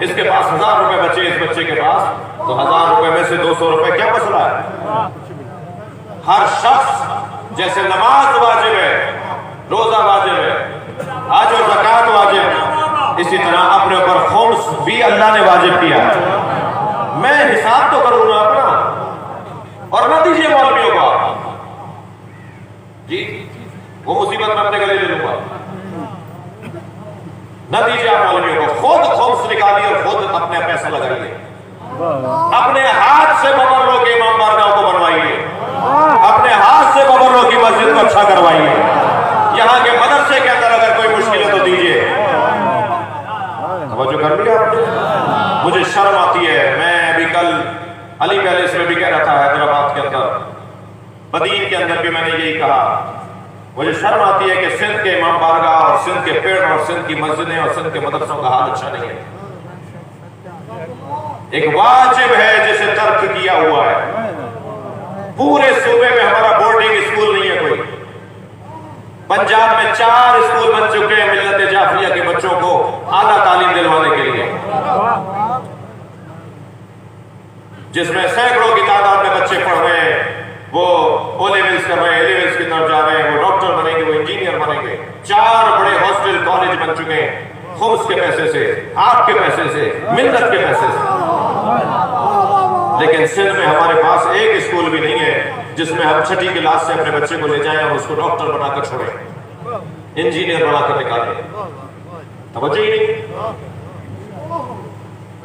इसके पास 1,000 रुपए बचे, इस बच्चे के पास, तो 1,000 रुपए में से 200 रुपए क्या मसला है? हर शख्स जैसे नमाज वाजिब है, रोजा वाजिब है, हज और ज़कात वाजिब, इसी तरह अपने ऊपर खुम्स भी अल्लाह ने वाजिब किया। मैं हिसाब तो करूंगा अपना, और न दीजिए मौलवियों को जी, वो मुसीबत मैं अपने गले ले लूंगा। न दीजिए आप मौलवियों को, खुद खुम्स निकालिए और खुद अपने पैसा लगाइए, अपने हाथ से बबरों के इमाम बारगाह को बनवाइए, अपने हाथ से बबरों की मस्जिद को अच्छा करवाइए। यहाँ के मदरसे के अंदर अगर कोई मुश्किल है तो दीजिए। जो कर लिया आपने, मुझे शर्म आती है। मैं अभी कल अली पैलेस में भी कह रहा था, हैदराबाद के अंदर, बदीन के अंदर भी मैंने यही कहा, मुझे शर्म आती है कि सिंध के इमाम बारगाह और सिंध के पेड़ और सिंध की मस्जिदें और सिंध के मदरसों का हाल अच्छा नहीं है। एक वाजिब है जिसे तर्क किया हुआ है। पूरे सूबे में हमारा बोर्डिंग स्कूल नहीं है कोई। पंजाब में 4 स्कूल बन चुके हैं मिल्लत जाफरिया के बच्चों को आला तालीम दिलवाने के लिए, जिसमें सैकड़ों की तादाद में बच्चे पढ़ रहे हैं। वो ओ लेवल्स कर रहे हैं, ए लेवल्स की तरफ जा रहे हैं, वो डॉक्टर बनेंगे, वो इंजीनियर बनेंगे। 4 बड़े हॉस्टल कॉलेज बन चुके हैं, खुम्स के पैसे से, आपके पैसे से, मिल्लत के पैसे से। लेकिन सिंध में हमारे पास एक स्कूल भी नहीं है जिसमें हम 6ठी क्लास से अपने बच्चे को ले जाएं और उसको डॉक्टर बनाकर छोड़ें, इंजीनियर बनाकर निकालें। तवज्जो ही नहीं,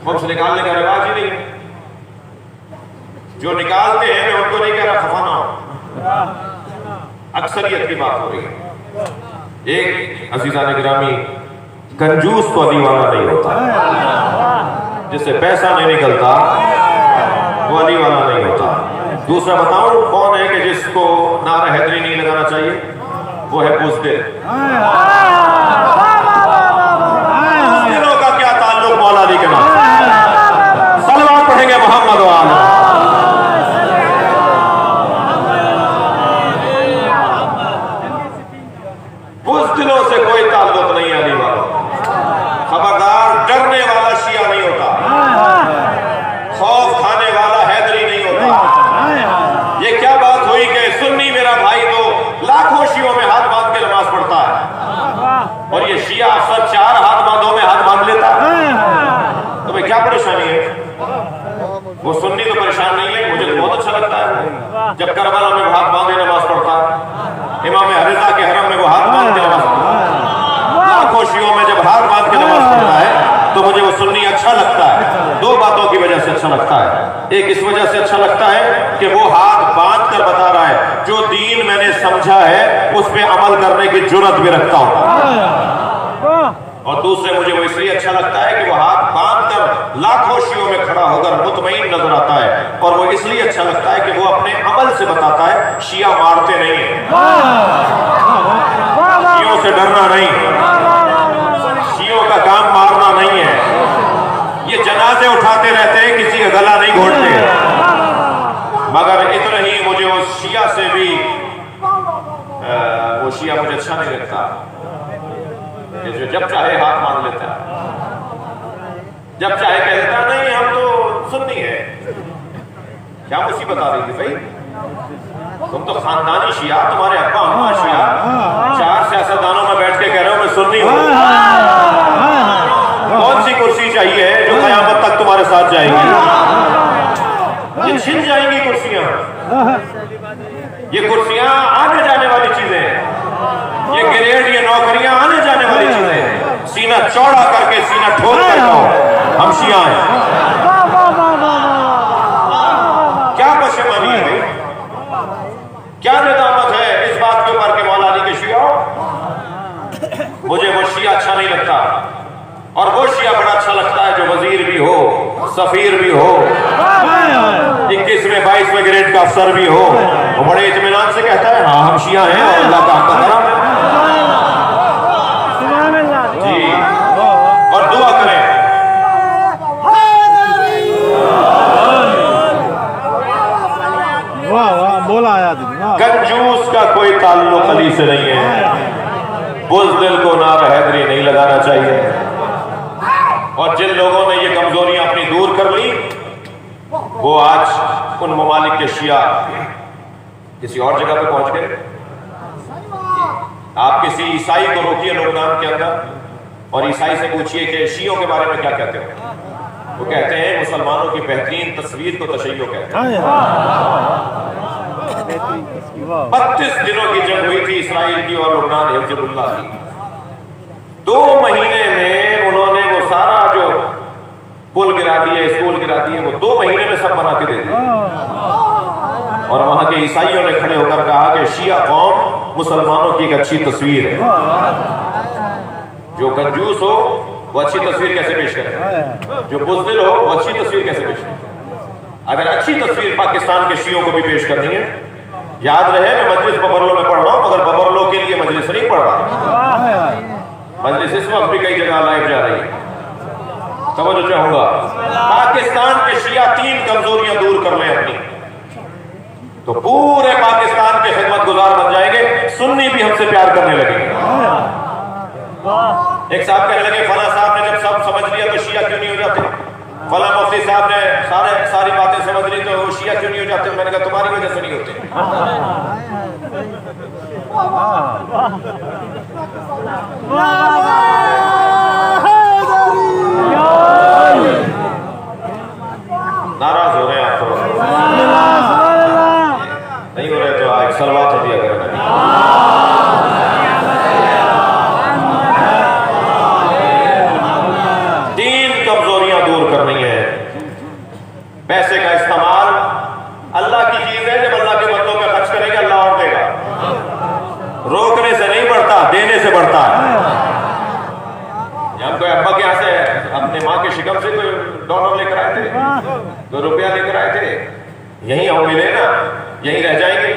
खुम्स निकालने का रिवाज ही नहीं। जो निकालते हैं, मैं उनको नहीं कह रहा खफा ना हो, अक्सरियत की बात हो रही है। एक अजीज़ान गिरामी, कंजूस तो अली वाला नहीं होता, जिससे पैसा नहीं निकलता वो अली वाला नहीं होता। दूसरा बताऊं कौन है कि जिसको नारा हैदरी नहीं लगाना चाहिए? वो है बुज़दिल। बुज़दिलों का क्या ताल्लुक मौला अली के नाम? सलवात पढ़ेंगे मोहम्मद वाला। बुज़दिलों से कोई ताल्लुक नहीं है अली वाला। खबरदार, डरने वाला शिया नहीं होता, खौफ खाने वाला हैदरी नहीं होता। ये क्या बात हुई कि सुन्नी मेरा भाई तो लाखों शियों में हाथ बांध के नमाज पढ़ता है और ये शिया अफसर 4 हाथ बांधों में हाथ बांध लेता है। तुम्हें क्या परेशानी है? वो सुन्नी तो परेशान नहीं है, मुझे तो बहुत अच्छा लगता है जब करबला में वो हाथ बांधे नमाज पढ़ता है, इमाम हरिजा के हरम में वो हाथ बांध के नमाज पढ़ता है। लाखों शियों में जब हाथ बांध के नमाज पढ़ता है तो मुझे वो सुन्नी अच्छा लगता है। 2 बातों की वजह से अच्छा लगता है। एक इस वजह से अच्छा लगता है कि वो हाथ बांध कर बता रहा है जो दीन मैंने समझा है उस पर अमल करने की जुर्रत भी रखता हूं। और दूसरे मुझे वो इसलिए अच्छा लगता है कि वो हाथ बांध कर लाखों शियों में खड़ा होकर मुतमईन नजर आता है। और वो इसलिए अच्छा लगता है कि वो अपने अमल से बताता है शिया मारते नहीं है, शियों से डरना नहीं, शियों का काम मारना नहीं है। ये जनाजे उठाते रहते हैं, किसी का गला नहीं घोटते। मगर इतना ही मुझे उस शिया से भी वो शिया मुझे अच्छा नहीं लगता जो जब चाहे हाथ मान लेता है, जब चाहे कह देता है नहीं हम तो सुन्नी है। क्या मुसीबत आ रही थी भाई? तुम तो खानदानी शिया, तुम्हारे अब्बा अम्मा शिया, 4 सियासतदानों में बैठ के कह रहे हो मैं सुन्नी हूं। कौन सी कुर्सी चाहिए जो कयामत तक तुम्हारे साथ जाएगी? ये छिन जाएंगी कुर्सियां। ये कुर्सियां आने जाने वाली चीजें हैं, ये ग्रेड, ये नौकरियां आने जाने वाली चीजें हैं। सीना चौड़ा करके, सीना ठोक कर कहो हम शिया हैं। क्या पशेमानी है भाई? क्या निदामत है इस बात के ऊपर के मौला अली के शिया? मुझे वो शिया अच्छा नहीं लगता, और वो शिया बड़ा अच्छा लगता है जो वजीर भी हो, सफीर भी हो, 21वें 22वें ग्रेड का अफसर भी हो। वो बड़े इत्मीनान से कहता है हाँ हम शिया हैं और अल्लाह का आपका करम जी। और दुआ करें बोला आया कंजूस का कोई ताल्लुक अली से नहीं है। बुज़दिल को नारा हैदरी नहीं लगाना चाहिए। और जिन लोगों ने ये कमजोरियां अपनी दूर कर ली वो आज उन ममालिक के शिया किसी और जगह पे पहुंच गए। आप किसी ईसाई को रोकिए लोकनाम के अंदर और ईसाई से पूछिए कि शियों के बारे में क्या कहते हो। वो कहते हैं मुसलमानों की बेहतरीन तस्वीर को तशय्यो कहते हैं। 32 दिनों की जंग हुई थी इसराइल की और लुबनान हिजबुल्लाह की। 2 महीने में उन्होंने वो सारा जो पुल गिरा दिए, स्कूल गिरा दिए, वो 2 महीने में सब बना के दे दिए। और वहां के ईसाइयों ने खड़े होकर कहा कि शिया कौम मुसलमानों की एक अच्छी तस्वीर है, जो कंजूस हो वो अच्छी तस्वीर कैसे पेश करे, जो बुज़दिल हो वो अच्छी तस्वीर कैसे पेश करे। अगर अच्छी तस्वीर पाकिस्तान के शियों को भी पेश करनी है, याद रहे मैं मजलिस बबरलो में पढ़ रहा हूं, मगर बबरलो के लिए मजलिस नहीं पढ़ रहा। मजलिस इस वक्त भी कई जगह लाइव जा रही है। समझ चाहूंगा पाकिस्तान के शिया 3 कमजोरियां दूर कर लें अपनी, तो पूरे पाकिस्तान के खिदमत गुजार बन जाएंगे। सुन्नी भी हमसे प्यार करने लगेंगे। एक साहब कहने लगे फला साहब ने जब सब समझ लिया तो शिया क्यों नहीं हो जाते, फला मुफ्ती साहब ने सारी बातें समझ ली तो वो शिया क्यों नहीं हो जाते। मैंने कहा तुम्हारी वजह से नहीं होते। नाराज हो रहे हैं आप तो नहीं हो रहे तो एक सलवात हो दिया करें। 3 कमजोरियां दूर करनी है। पैसे का इस्तेमाल अल्लाह की चीज है, जब अल्लाह के बंदों पे खर्च करेंगे अल्लाह और देगा। रोकने से नहीं बढ़ता, देने से बढ़ता है। हम कोई अब्बा के यहाँ से अपने माँ के शिकम से कोई डॉलर लेकर आए थे, 2 रुपया लेकर आए थे, यहीं हम मिले ना, यहीं रह जाएंगे।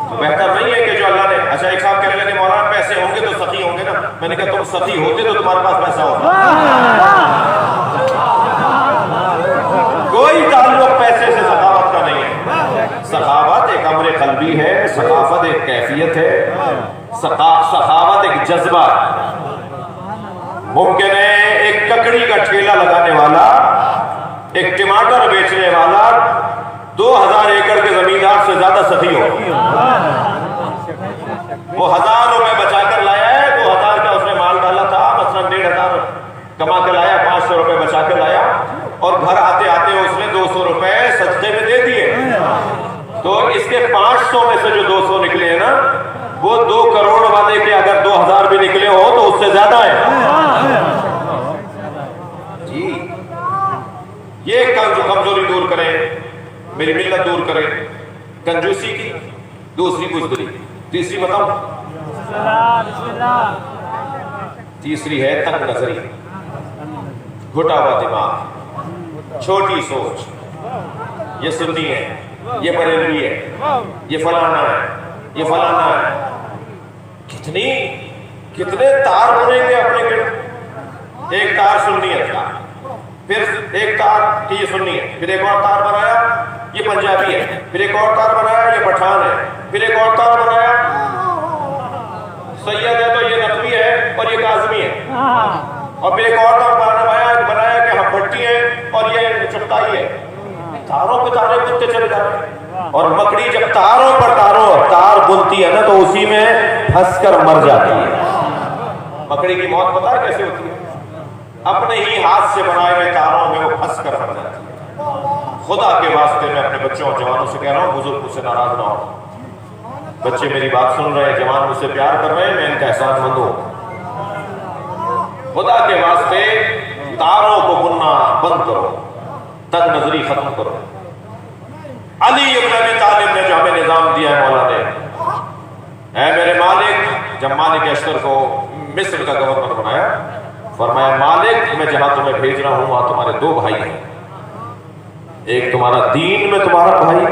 तो बेहतर नहीं है कि जो अल्लाह ने। अच्छा एक साहब कहने लगे मौलाना पैसे होंगे तो सखी होंगे ना। मैंने कहा तुम सखी होते तो तुम्हारे पास पैसा होगा। कोई ताल्लुक पैसे से सखावत का नहीं है। सखावत एक अमर कल्बी है, सखावत एक कैफियत है, सखावत एक जज्बा। मुमकिन है एक ककड़ी का ठेला लगाने वाला, एक टमाटर बेचने वाला 2000 एकड़ के जमींदार से ज्यादा सखी हो। वो 1000 रुपए बचाकर लाया है, 2000 का उसने माल डाला था, मसलन 1500 कमा के लाया, 500 रुपए बचा के लाया, और घर आते आते उसने 200 रुपए सस्ते में दे दिए। तो इसके 500 में से जो 200 निकले हैं ना, वो 2 करोड़ वाले के अगर 2000 भी निकले हो तो उससे ज्यादा है जी। ये कमजोरी दूर करें, मेरी मिल्लत दूर करें। कंजूसी की, दूसरी बुज़दिली, तीसरी बताऊं, तीसरी है तंग नजरी, घुटा हुआ दिमाग, छोटी सोच। ये सुन्नी है, ये बरेलवी है, ये फलाना है, ये फलाना है। कितने तार बनेंगे अपने गिर्द। एक तार सुन्नी है, फिर एक तार कि ये सुन्नी है, फिर एक और तार बनाया ये पंजाबी है, फिर एक और तार बनाया ये पठान है, फिर एक और तार बनाया सैयद है तो ये नकवी है और ये काज़मी है, और फिर एक और तार बनाया कि हम भट्टी है और ये चुगताई है। तारों पे तारे बुनते चले जा रहे हैं। और मकड़ी जब तारों पर तार बुनती है ना तो उसी में फंसकर मर जाती है। मकड़ी की मौत पता है कैसे होती है? अपने ही हाथ से बनाए हुए तारों में वो फंसकर मर जाती है। खुदा के वास्ते मैं अपने बच्चों और जवानों से कह रहा हूँ, बुजुर्ग मुझसे नाराज ना हो। बच्चे मेरी बात सुन रहे हैं, जवान मुझसे प्यार कर रहे हैं, मैं इनका एहसासमंद हूं। खुदा के वास्ते तारों को बुनना बंद करो, तक नजरी खत्म करो। अली इब्न अबी तालिब ने जो हमें निजाम दिया है मौला ने, ऐ मेरे मालिक, जब मालिक अशतर को मिस्र का गवर्नर बनाया, फरमाया मालिक मैं जहां तुम्हें भेज रहा हूं वहां तुम्हारे 2 भाई हैं, एक तुम्हारा दीन में तुम्हारा भाई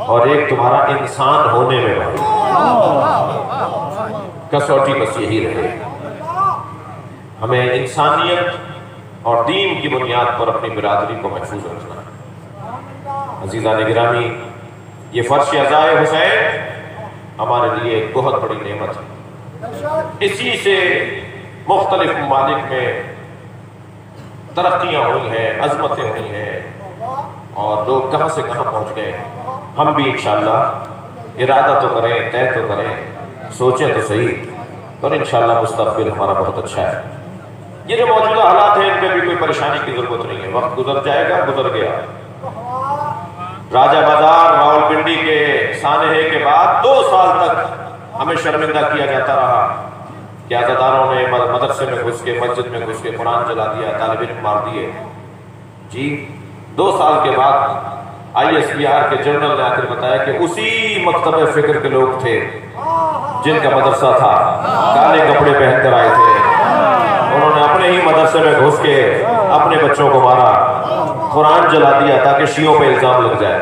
और एक तुम्हारा इंसान होने में भाई। कसौटी बस यही रहे, हमें इंसानियत और दीन की बुनियाद पर अपनी बिरादरी को महफूज रखना है। अजीज़ान गिरामी, ये फर्श अज़ाए हुसैन हमारे लिए एक बहुत बड़ी नेमत है। इसी से मुख्तलिफ ममालिक में तरक्कियाँ हुई हैं, अजमतें हुई हैं और लोग कहाँ से कहाँ पहुँच गए। हम भी इंशाअल्लाह इरादा तो करें, तय तो करें, सोचें तो सही, और इंशाअल्लाह मुस्तक़बिल हमारा बहुत अच्छा है। ये जो मौजूदा हालात हैं पे भी कोई परेशानी की जरूरत नहीं है, वक्त गुजर जाएगा, गुजर गया। राजा बाजार रावलपिंडी के सानहे के बाद 2 साल तक हमें शर्मिंदा किया जाता रहा कि अज़ादारों ने मदरसे में घुस के, मस्जिद में घुस के कुरान जला दिया, तालिब इल्म मार दिए। जी 2 साल के बाद ISPR के जनरल ने आकर बताया कि उसी मकतब फिक्र के लोग थे जिनका मदरसा था, काले कपड़े पहनकर आए थे, उन्होंने अपने ही मदरसे में घुस के अपने बच्चों को मारा, कुरान जला दिया ताकि शियों पे इल्जाम लग जाए।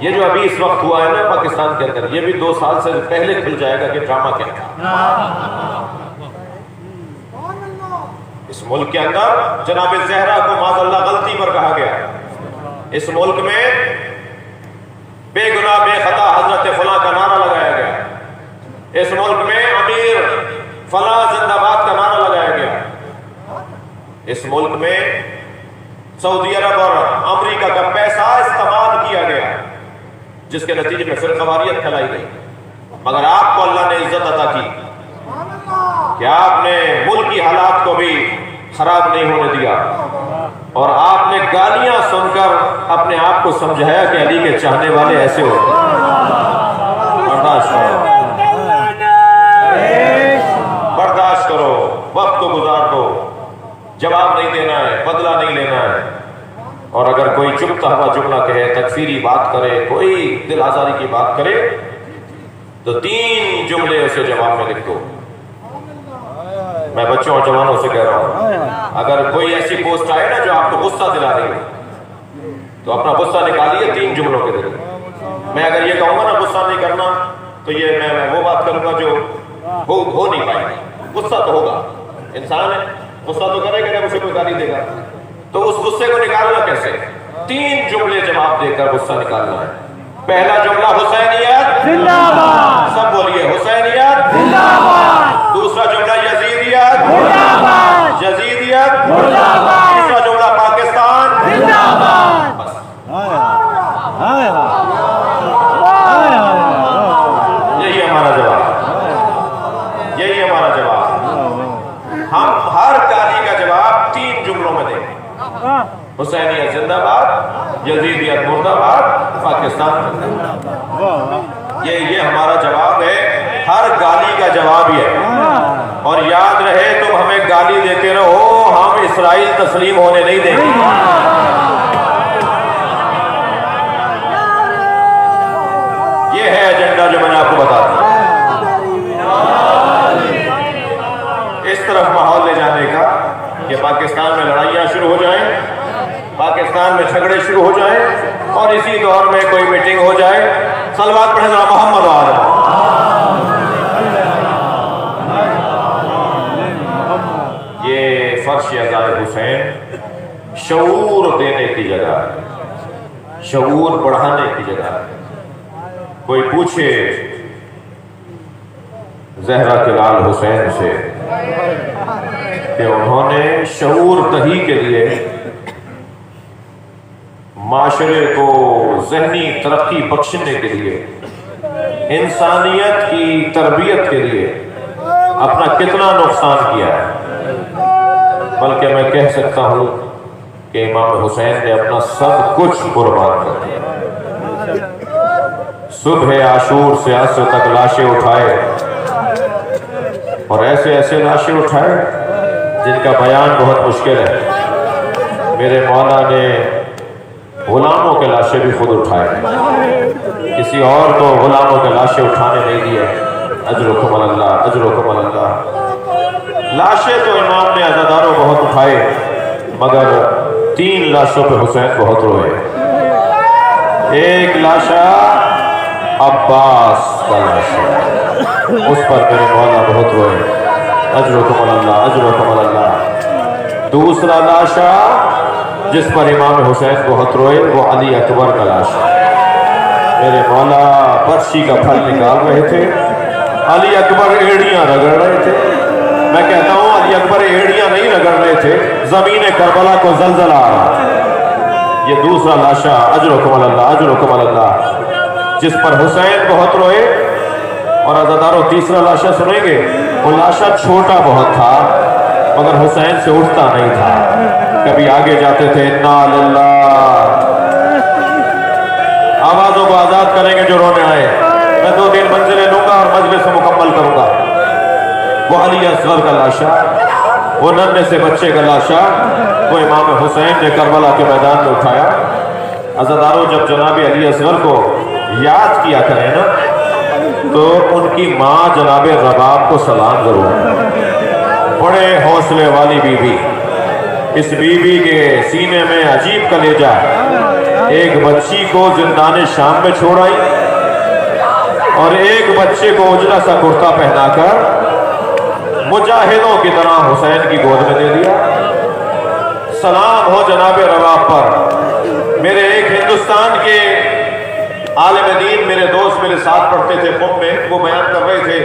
ये जो अभी इस वक्त हुआ है ना पाकिस्तान के अंदर, ये भी 2 साल से पहले खुल जाएगा कि ड्रामा क्या था। इस मुल्क के अंदर जनाब ज़हरा को माज़अल्लाह गलती पर कहा गया। इस मुल्क में बेगुनाह बेखता हजरत फला का नारा लगाया गया। इस मुल्क में अमीर फला जिंदाबाद का नारा लगाया गया। इस मुल्क में सऊदी अरब और अमेरिका का पैसा इस्तेमाल किया गया, जिसके नतीजे में फिरकावारियत फैलाई गई। मगर आपको अल्लाह ने इज्जत अता की कि आपने मुल्क की हालात को भी खराब नहीं होने दिया और आपने गालियां सुनकर अपने आप को समझाया कि अली के चाहने वाले ऐसे होते हैं। बर्दाश्त करो, बर्दाश्त करो, वक्त को गुजार दो। जवाब नहीं देना है, बदला नहीं लेना है। और अगर कोई चुपता हुआ जुमला कहे, तकफीरी बात करे, कोई दिल आजारी की बात करे, तो 3 जुमले उसे जवाब में लिख दो। मैं बच्चों और जवानों से कह रहा हूं, अगर कोई ऐसी पोस्ट आए ना जो आपको गुस्सा दिला रही है, तो अपना गुस्सा निकालिए 3 जुमलों के जरिए। मैं अगर ये कहूंगा ना गुस्सा नहीं करना, तो ये मैं वो बात करूंगा जो हो नहीं पाएगी। गुस्सा तो होगा, इंसान है, गुस्सा तो करेगा जब उसे कोई गाली देगा। तो उस गुस्से को निकालना कैसे? 3 जुमले जवाब देकर गुस्सा निकालना है। पहला जुमला हुसैनियत जिंदाबाद, सब बोलिए हुसैनियत जिंदाबाद। दूसरा जुमला यजीदियत मुर्दाबाद, यजीदियत मुर्दाबाद। तीसरा जुमला पाकिस्तान जिंदाबाद। बस यही हमारा जवाब, यही हमारा जवाब। हम हर गाली का जवाब 3 जुमलों में देंगे। हुसैनियत जिंदाबाद, यजीदियत मुर्दाबाद, पाकिस्तान जिंदाबाद। ये हमारा जवाब है, हर गाली का जवाब ये है। और याद रहे, तुम हमें गाली देते रहो, हम इस्राइल तस्लीम होने नहीं देंगे। ये है एजेंडा जो मैंने आपको बता दिया। इस तरफ माहौल ले जाने का कि पाकिस्तान में लड़ाइयां शुरू हो जाएं, पाकिस्तान में झगड़े शुरू हो जाएं और इसी दौर में कोई मीटिंग हो जाए। सलवात पढ़े जरा मोहम्मद वाला। ये फर्श अज़ाए हुसैन शऊर देने की जगह है, शऊर बढ़ाने की जगह है। कोई पूछे ज़हरा के लाल हुसैन से कि उन्होंने शऊर दही के लिए, माशरे को ज़हनी तरक्की बख्शने के लिए, इंसानियत की तरबियत के लिए अपना कितना नुकसान किया है। बल्कि मैं कह सकता हूँ कि इमाम हुसैन ने अपना सब कुछ कुर्बान कर दिया। सुबह आशूर से असर तक लाशें उठाए और ऐसे ऐसे लाशें उठाए जिनका बयान बहुत मुश्किल है। मेरे मौला ने गुलामों के लाशें भी खुद उठाए, किसी और को गुलामों के लाशें उठाने नहीं दिए। अजरुकुम अल्लाह, अजरुकुम अल्लाह। लाशें तो इमाम ने अज़ादारों बहुत उठाए, मगर 3 लाशों पे हुसैन बहुत रोए। एक लाशा अब्बास का लाशा, उस पर मेरे मौला बहुत रोए। अजरुकुम अल्लाह, अजरुकुम अल्लाह। दूसरा लाशा जिस पर इमाम हुसैन बहुत रोए वो अली अकबर का लाशा। मेरे मौला पर्ची का फल निकाल रहे थे, अली अकबर एड़ियां रगड़ रहे थे। मैं कहता हूं अली अकबर एड़ियां नहीं रगड़ रहे थे, जमीन करबला को जलजला आ रहा। ये दूसरा लाशा अजरुकुम अल्लाह, अजरुकुम अल्लाह, जिस पर हुसैन बहुत रोए। और अज़ादारों तीसरा लाशा सुनेंगे, वो लाशा छोटा बहुत था मगर हुसैन से उठता नहीं था। कभी आगे जाते थे, इन्ना लिल्लाह, आवाजों को आजाद करेंगे जो रोने आए। मैं 2-3 मंजिलें लूंगा और मजलिस से मुकम्मल करूंगा। वो अली असगर का लाशा, वो नन्हे से बच्चे का लाशा, वो इमाम हुसैन ने करबला के मैदान में उठाया। अज़ादारों, जब जनाब अली असगर को याद किया करें ना, तो उनकी माँ जनाब रबाब को सलाम जरूर। बड़े हौसले वाली बीबी, इस बीबी के सीने में अजीब कलेजा। एक बच्ची को जिंदाने शाम में छोड़ आई और एक बच्चे को उजला सा कुर्ता पहनाकर मुजाहिदों की तरह हुसैन की गोद में दे दिया। सलाम हो जनाब रबाब पर। मेरे एक हिंदुस्तान के आलिम दीन, मेरे दोस्त मेरे साथ पढ़ते थे कुंभ में, वो बयान कर रहे थे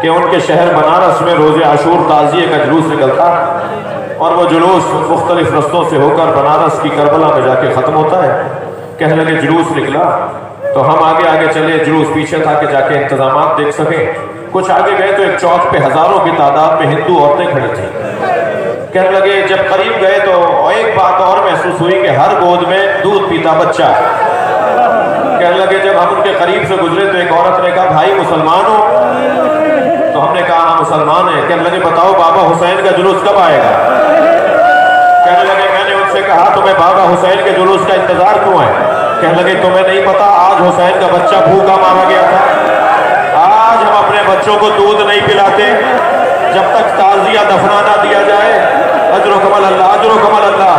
कि उनके शहर बनारस में रोज़े आशूर ताज़िये का जुलूस निकलता और वो जुलूस मुख्तलिफ रस्तों से होकर बनारस की करबला में जाके ख़त्म होता है। कहने लगे जुलूस निकला तो हम आगे आगे चले, जुलूस पीछे था कि जाके इंतजामात देख सकें। कुछ आगे गए तो एक चौक पे हज़ारों की तादाद में हिंदू औरतें खड़ी थी। कहने लगे जब करीब गए तो एक बात और महसूस हुई कि हर गोद में दूध पीता बच्चा। कहने लगे जब हम उनके करीब से गुजरे तो एक औरत ने कहा, भाई मुसलमान हो? तो हमने कहा हाँ मुसलमान है। कहने लगे बताओ बाबा हुसैन का जुलूस कब आएगा? कहने लगे मैंने उनसे कहा तुम्हें बाबा हुसैन के जुलूस का इंतजार क्यों है? कहने लगे तुम्हें नहीं पता आज हुसैन का बच्चा भूखा मारा गया था। आज हम अपने बच्चों को दूध नहीं पिलाते जब तक ताजिया दफना ना दिया जाए। अजरो कमल अल्लाह, अजरो कमल अल्लाह।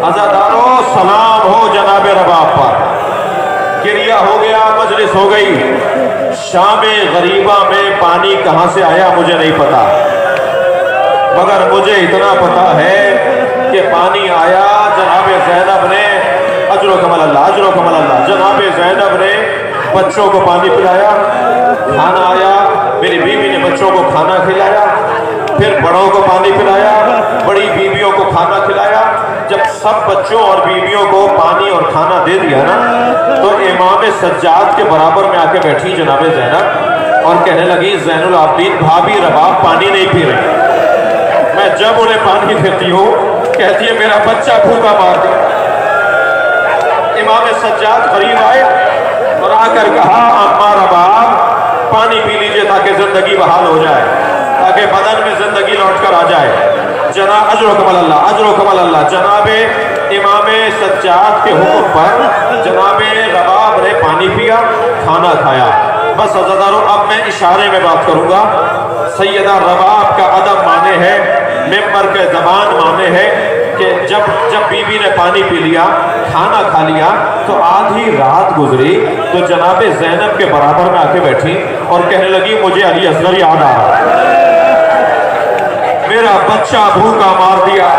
अज़ादारों, सलाम हो जनाब रबाब पर। गिरिया हो गया, मजलिस हो गई। शामे गरीबा में पानी कहां से आया मुझे नहीं पता, मगर मुझे इतना पता है कि पानी आया जनाब ज़ैनब ने, अजरो कमल अल्लाह, अजरो कमल अल्लाह, जनाब ज़ैनब ने बच्चों को पानी पिलाया। खाना आया, मेरी बीवी ने बच्चों को खाना खिलाया, फिर बड़ों को पानी पिलाया, बड़ी बीवियों को खाना खिलाया। जब सब बच्चों और बीवियों को पानी और खाना दे दिया ना, तो इमाम सज्जाद के बराबर में आके बैठी जनाब ज़ैनब और कहने लगी, ज़ैनुल आबिदीन भाभी रबाब पानी नहीं पी रही। मैं जब उन्हें पानी देती हूँ कहती है मेरा बच्चा भूखा मार दिया। इमाम सज्जाद करीब आए और आकर कहा, अम्मा रबाब पानी पी लीजिए ताकि जिंदगी बहाल हो जाए, ताकि बदन में जिंदगी लौट कर आ जाए। जनाब अजरो कमल अल्लाह, अजरो कमल अल्लाह। जनाबे इमाम सज्जाद के हुक्म पर जनाबे रबाब ने पानी पिया, खाना खाया। बस अज़ादारों, अब मैं इशारे में बात करूंगा। सैयदा रबाब का अदब माने है, मेंबर के ज़बान माने है कि जब बीबी ने पानी पी लिया, खाना खा लिया, तो आधी रात गुजरी तो जनाबे ज़ैनब के बराबर में आके बैठी और कहने लगी मुझे अली असगर याद आ रहा, मेरा बच्चा भूखा मार दिया।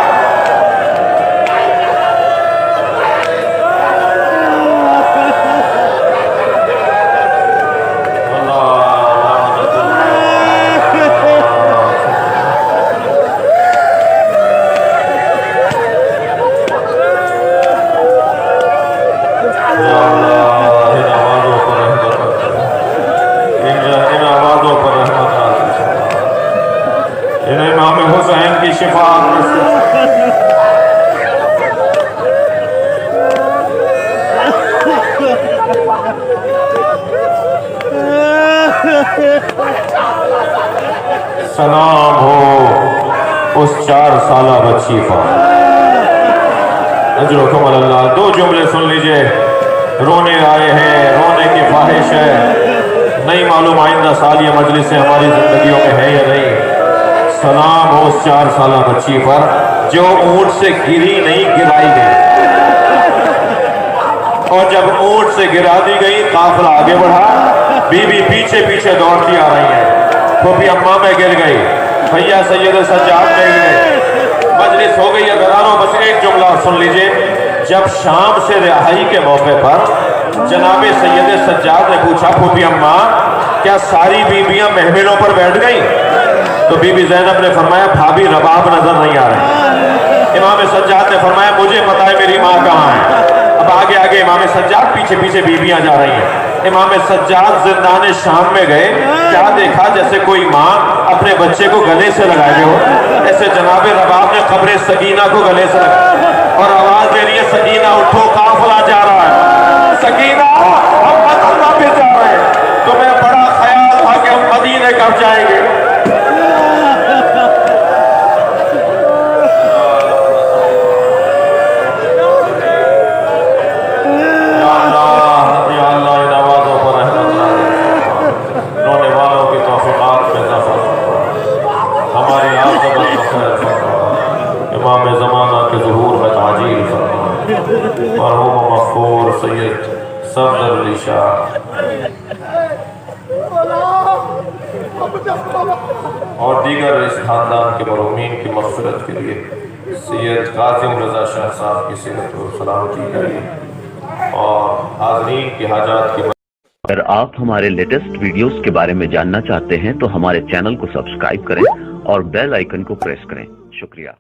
सलाम हो उस 4 साला बच्ची पर। अजरो कमल अल्लाह। 2 जुमले सुन लीजिए। रोने आए हैं, रोने की ख्वाहिश है, नहीं मालूम आइंदा साल ये मजलिसें हमारी जिंदगियों में है या नहीं। सलाम हो उस 4 साला बच्ची पर जो ऊंट से गिरी नहीं गिराई गई, और जब ऊंट से गिरा दी गई काफिला आगे बढ़ा, बीवी पीछे पीछे दौड़ती आ रही है। फूफी अम्मा में गिर गई, भैया सैयद सज्जाद में गिरे, मजलिस हो गई है। गदारों, बस एक जुमला सुन लीजिए। जब शाम से रिहाई के मौके पर जनाबे सैयद सज्जाद ने पूछा, फूफी अम्मा क्या सारी बीबियां महमिलों पर बैठ गई? तो बीबी ज़ैनब ने फरमाया भाभी रबाब नजर नहीं आ रही। इमाम सज्जाद ने फरमाया मुझे पता है मेरी माँ कहाँ है। अब आगे आगे इमाम सज्जाद, पीछे पीछे बीबियां जा रही हैं। इमाम सज्जाद जिंदान शाम में गए, क्या देखा जैसे कोई माँ अपने बच्चे को गले से लगाए हो, ऐसे जनाब रबाब ने कब्र सकीना को गले से लगाया और आवाज दे रही है, सकीना उठो, काफिला जा रहा है, सकीना हम मदीना पे जा रहे हैं। तुम्हें बड़ा ख्याल था कि हम मदीने कब जाएंगे। इमाम ज़माना के ज़ुहूर में ताजील फरमा, मरहूम मग़फ़ूर सैयद सफदर अली शाह और दीगर इस खानदान के मरहूमीन की मग़फ़िरत के लिए सैयद काज़िम रज़ा शाह साहब की सेहत और सलामती के लिए और हाज़रीन की हाजात की। अगर आप हमारे लेटेस्ट वीडियोस के बारे में जानना चाहते हैं तो हमारे चैनल को सब्सक्राइब करें और बेल आइकन को प्रेस करें। शुक्रिया।